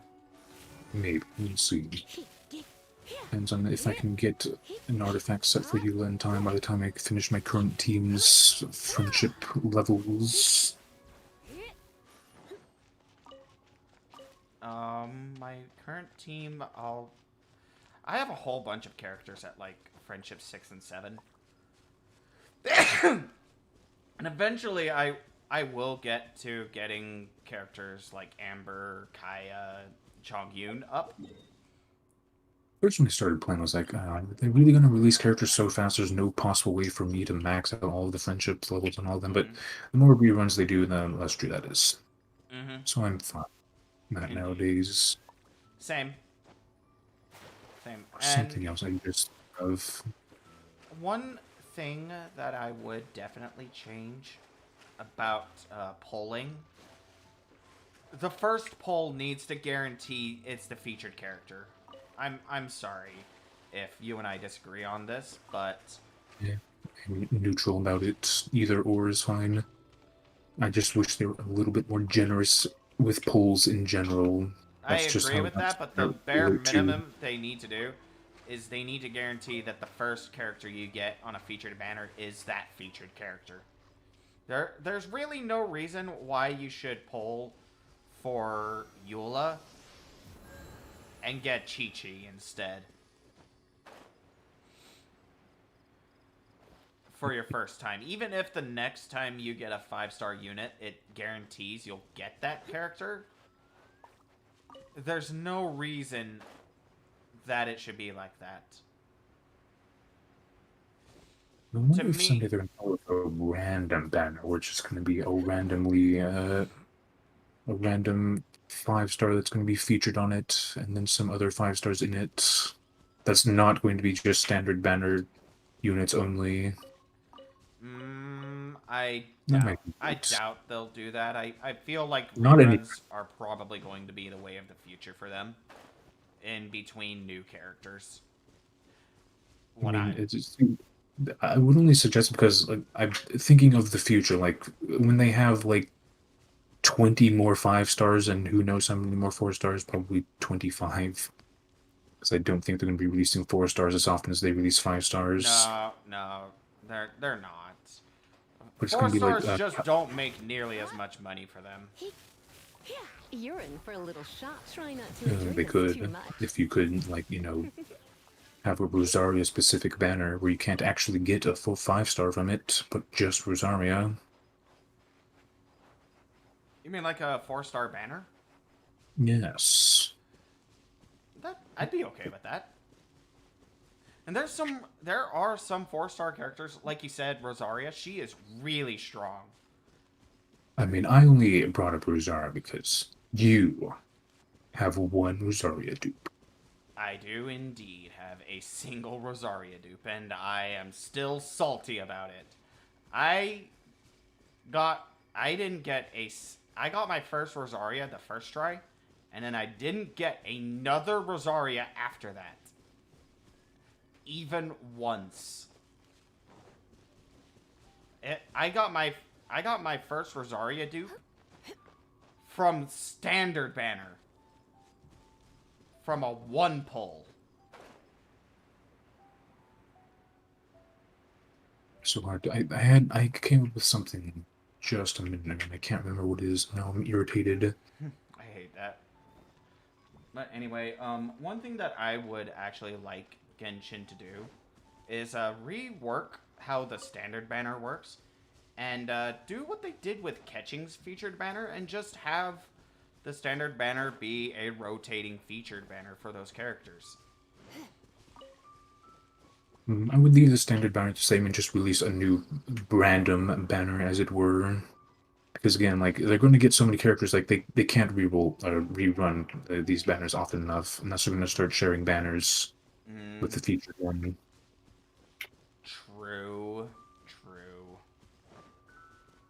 Maybe, we'll see. Depends on if I can get an artifact set for Eula in time by the time I finish my current team's friendship levels. My current team, I have a whole bunch of characters at, like, Friendship 6 and 7. And eventually, I will get to getting characters like Amber, Kaya, Chongyun up. First when I started playing, I was like, are they really going to release characters so fast there's no possible way for me to max out all of the friendship levels and all of them, but the more reruns they do, the less true that is. So I'm fine with that nowadays. Same. Or something else I just of. One thing that I would definitely change about polling, the first poll needs to guarantee it's the featured character. I'm sorry if you and I disagree on this, but Yeah, I'm neutral about it. Either or is fine. I just wish they were a little bit more generous with polls in general. I agree with that, but the bare minimum they need to do is they need to guarantee that the first character you get on a featured banner is that featured character. There's really no reason why you should poll for Eula and get Chi-Chi instead for your first time. Even if the next time you get a 5-star unit, it guarantees you'll get that character, there's no reason that it should be like that. I wonder if someday they're going to go with a random banner, where it's just going to be a random 5-star that's going to be featured on it, and then some other 5-stars in it. That's not going to be just standard banner units only. I doubt they'll do that. I feel like reruns are probably going to be the way of the future for them, in between new characters. I would only suggest it because, like, I'm thinking of the future, like when they have like 20 more 5-stars and who knows how many more 4-stars, probably 25. Because I don't think they're going to be releasing 4-stars as often as they release 5-stars. No, they're not. But 4-stars just don't make nearly as much money for them. You're in for a little shock. Try not to enjoy they this could, too much. if you could, like, you know, have a Rosaria-specific banner where you can't actually get a full 5-star from it, but just Rosaria. You mean like a 4-star banner? Yes. I'd be okay with that. And there are some 4-star characters, like you said, Rosaria. She is really strong. I mean, I only brought up Rosaria because you have one Rosaria dupe. I do indeed have a single Rosaria dupe, and I am still salty about it. I I didn't get I got my first Rosaria the first try, and then I didn't get another Rosaria after that. Even once. I got my first Rosaria dupe from standard banner. From a 1 pull. So hard. I came up with something just a minute ago, and I can't remember what it is. Now I'm irritated. I hate that. But anyway, one thing that I would actually like Genshin to do is rework how the standard banner works, and do what they did with Ketching's featured banner, and just have the standard banner be a rotating featured banner for those characters. I would leave the standard banner the same and just release a new random banner, as it were. Because again, like, they're going to get so many characters, like, they can't rerun these banners often enough, unless they're going to start sharing banners with the featured one. True.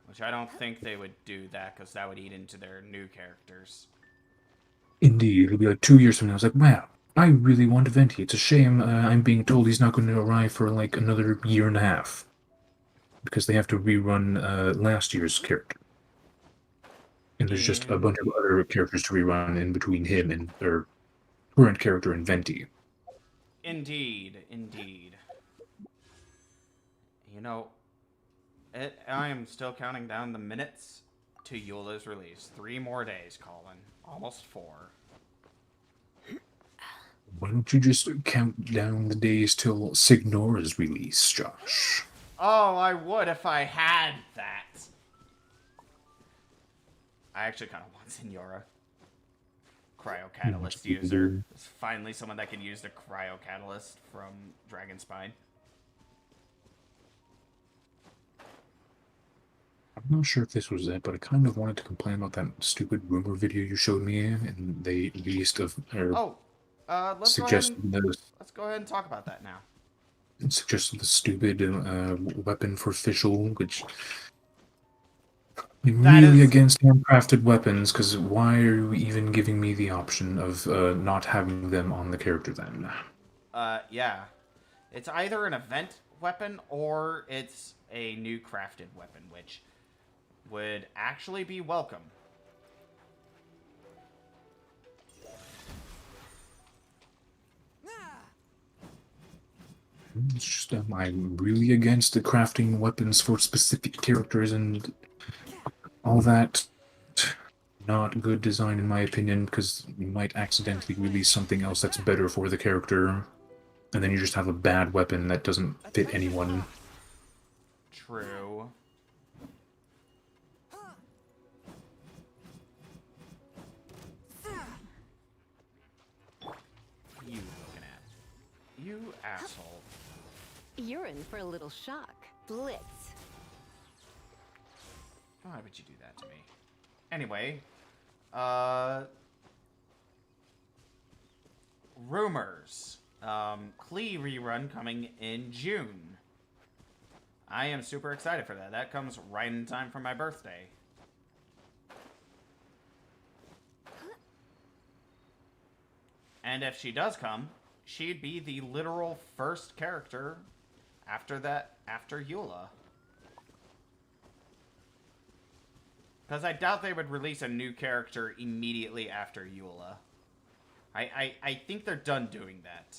Which I don't think they would do that, because that would eat into their new characters. Indeed, it'll be like 2 years from now. I was like, wow, I really want Venti. It's a shame I'm being told he's not going to arrive for like another year and a half. Because they have to rerun last year's character. And there's just a bunch of other characters to rerun in between him and their current character in Venti. Indeed. You know, I am still counting down the minutes to Eula's release. 3 more days, Colin. Almost 4. Why don't you just count down the days till Signora's release, Josh? Oh, I would if I had that. I actually kind of want Signora. Cryo Catalyst user. It's finally someone that can use the Cryo Catalyst from Dragon Spine. I'm not sure if this was it, but I kind of wanted to complain about that stupid rumor video you showed me, and they released let's go ahead and talk about that now. Suggested the stupid weapon for Fischl, which I'm really against handcrafted weapons, because why are you even giving me the option of not having them on the character then? Yeah. It's either an event weapon or it's a new crafted weapon, which would actually be welcome. It's just I'm really against the crafting weapons for specific characters and all that. Not good design in my opinion, because you might accidentally release something else that's better for the character, and then you just have a bad weapon that doesn't fit anyone. True. You looking at? You asshole. You're in for a little shock. Blitz. Why would you do that to me? Anyway, rumors. Klee rerun coming in June. I am super excited for that. That comes right in time for my birthday. And if she does come, she'd be the literal first character after Eula. Because I doubt they would release a new character immediately after Eula. I think they're done doing that.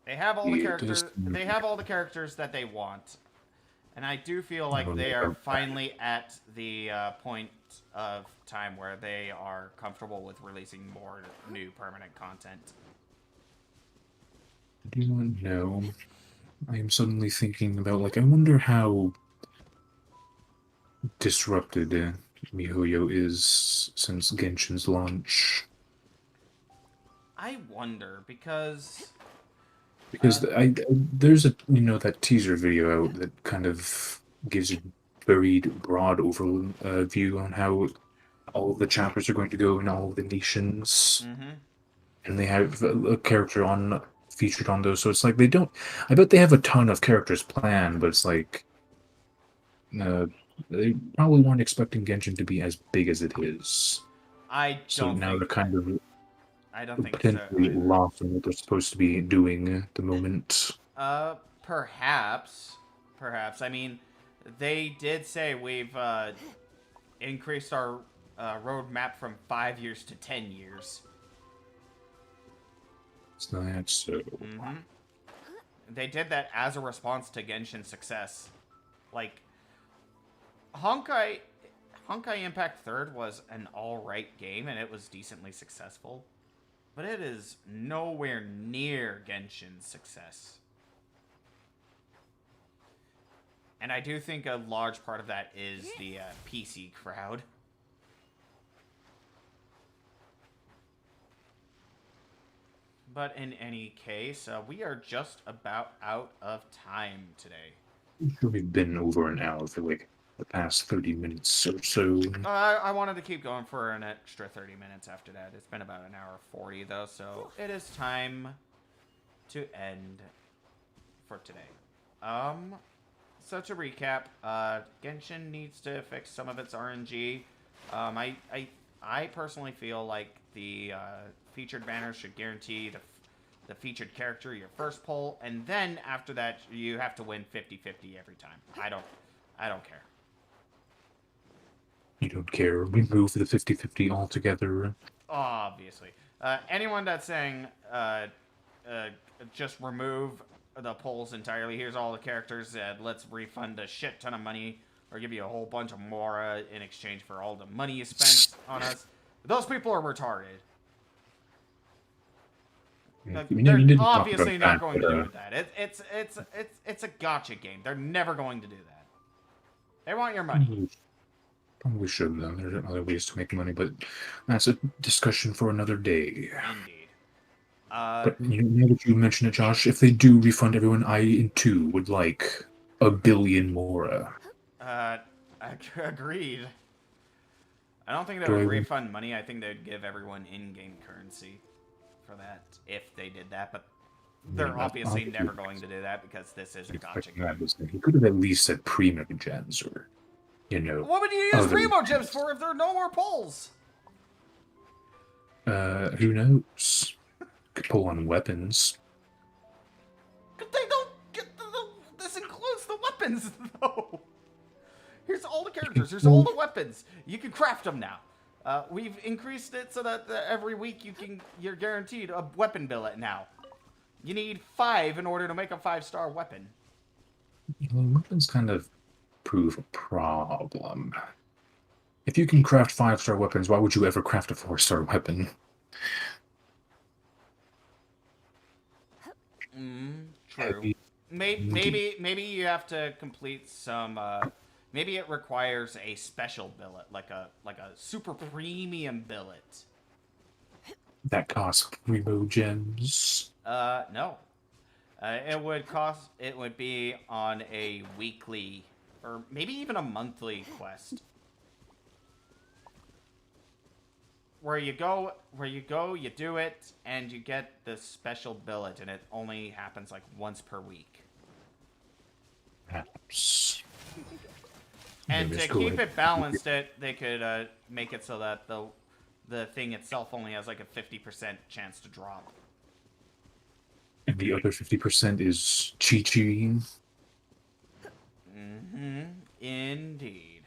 They have all the characters. They have all the characters that they want, and I do feel like they are finally at the point of time where they are comfortable with releasing more new permanent content. I do not know. I am suddenly thinking about, like, I wonder how disrupted MiHoYo is since Genshin's launch. I wonder because there's a that teaser video out that kind of gives a very broad overview on how all of the chapters are going to go in all of the nations, and they have a character featured on those. So it's like I bet they have a ton of characters planned, but it's like they probably weren't expecting Genshin to be as big as it is. I So don't now think. they're kind of I don't think so potentially either. lost on what they're supposed to be doing at the moment. Perhaps, perhaps. I mean, they did say we've increased our roadmap from 5 years to 10 years. So that's so. Mm-hmm. They did that as a response to Genshin's success. Like, Honkai Impact Third was an alright game, and it was decently successful. But it is nowhere near Genshin's success. And I do think a large part of that is the PC crowd. But in any case, we are just about out of time today. I'm sure we've been over an hour for like the past 30 minutes or so. I wanted to keep going for an extra 30 minutes after that. It's been about an hour 40 though, so it is time to end for today. So to recap, Genshin needs to fix some of its RNG. I personally feel like the featured banners should guarantee the featured character your first pull, and then after that you have to win 50-50 every time. I don't care. You don't care. Remove the 50-50 altogether. Obviously. Anyone that's saying just remove the polls entirely, here's all the characters, let's refund a shit ton of money or give you a whole bunch of Mora in exchange for all the money you spent on us, those people are retarded. They're obviously not going to do that. It's a gotcha game. They're never going to do that. They want your money. Probably should, though. There's other ways to make money, but that's a discussion for another day. Indeed. But now that you mention it, Josh, if they do refund everyone, I, too, would like 1 billion more. Agreed. I don't think they Do would I- refund money. I think they'd give everyone in-game currency for that, if they did that. But they're Yeah, obviously that's- never going to do that because this is a gotcha game. He could have at least said Primo Gens or, What would you use other- Primo Gems for if there are no more polls? Who knows? Could pull on weapons. They don't get this includes the weapons, though. Here's all the characters. Here's all the weapons. You can craft them now. We've increased it so that every week you're guaranteed a weapon billet now. You need 5 in order to make a 5-star weapon. Well, weapons kind of prove a problem. If you can craft 5-star weapons, why would you ever craft a 4-star weapon? True. Maybe you have to complete some. Maybe it requires a special billet, like a super premium billet. That costs Primo Gems. No. It would be on a weekly or maybe even a monthly quest. Where you go, you do it, and you get this special billet, and it only happens like once per week. Perhaps. And Yeah, to just go keep ahead. it balanced, they could make it so that the thing itself only has like a 50% chance to drop. And the other 50% is Chi-Chi. Indeed.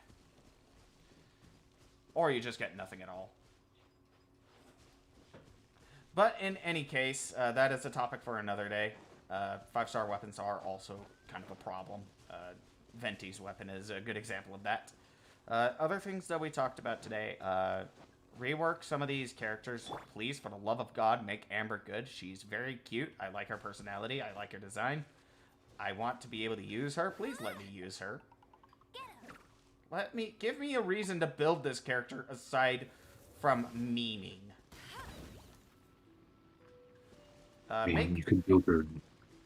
Or you just get nothing at all. But in any case, that is a topic for another day. 5-star weapons are also kind of a problem. Venti's weapon is a good example of that. Other things that we talked about today, rework some of these characters. Please, for the love of God, make Amber good. She's very cute. I like her personality. I like her design. I want to be able to use her. Please let me use her. Give me a reason to build this character aside from memeing. You can build her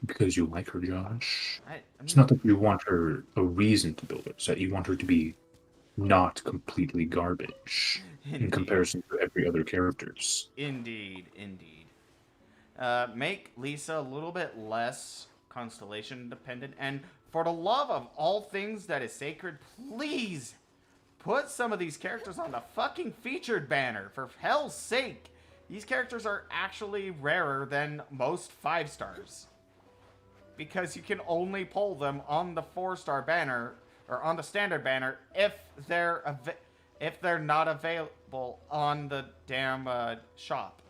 because you like her, Josh. I It's mean, not that you want her a reason to build her. It's that you want her to be not completely garbage in Indeed. comparison to every other characters. Indeed. Make Lisa a little bit less constellation dependent. And for the love of all things that is sacred, please put some of these characters on the fucking featured banner, for hell's sake. These characters are actually rarer than most 5 stars. Because you can only pull them on the 4-star banner, or on the standard banner, if they're not available on the damn shop.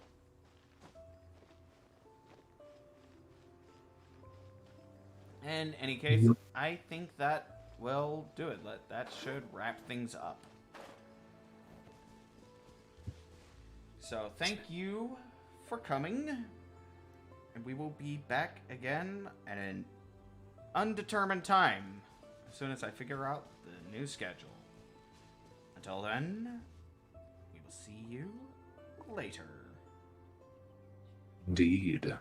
In any case, I think that will do it. That should wrap things up. So, thank you for coming. And we will be back again at an undetermined time as soon as I figure out the new schedule. Until then, we will see you later. Indeed.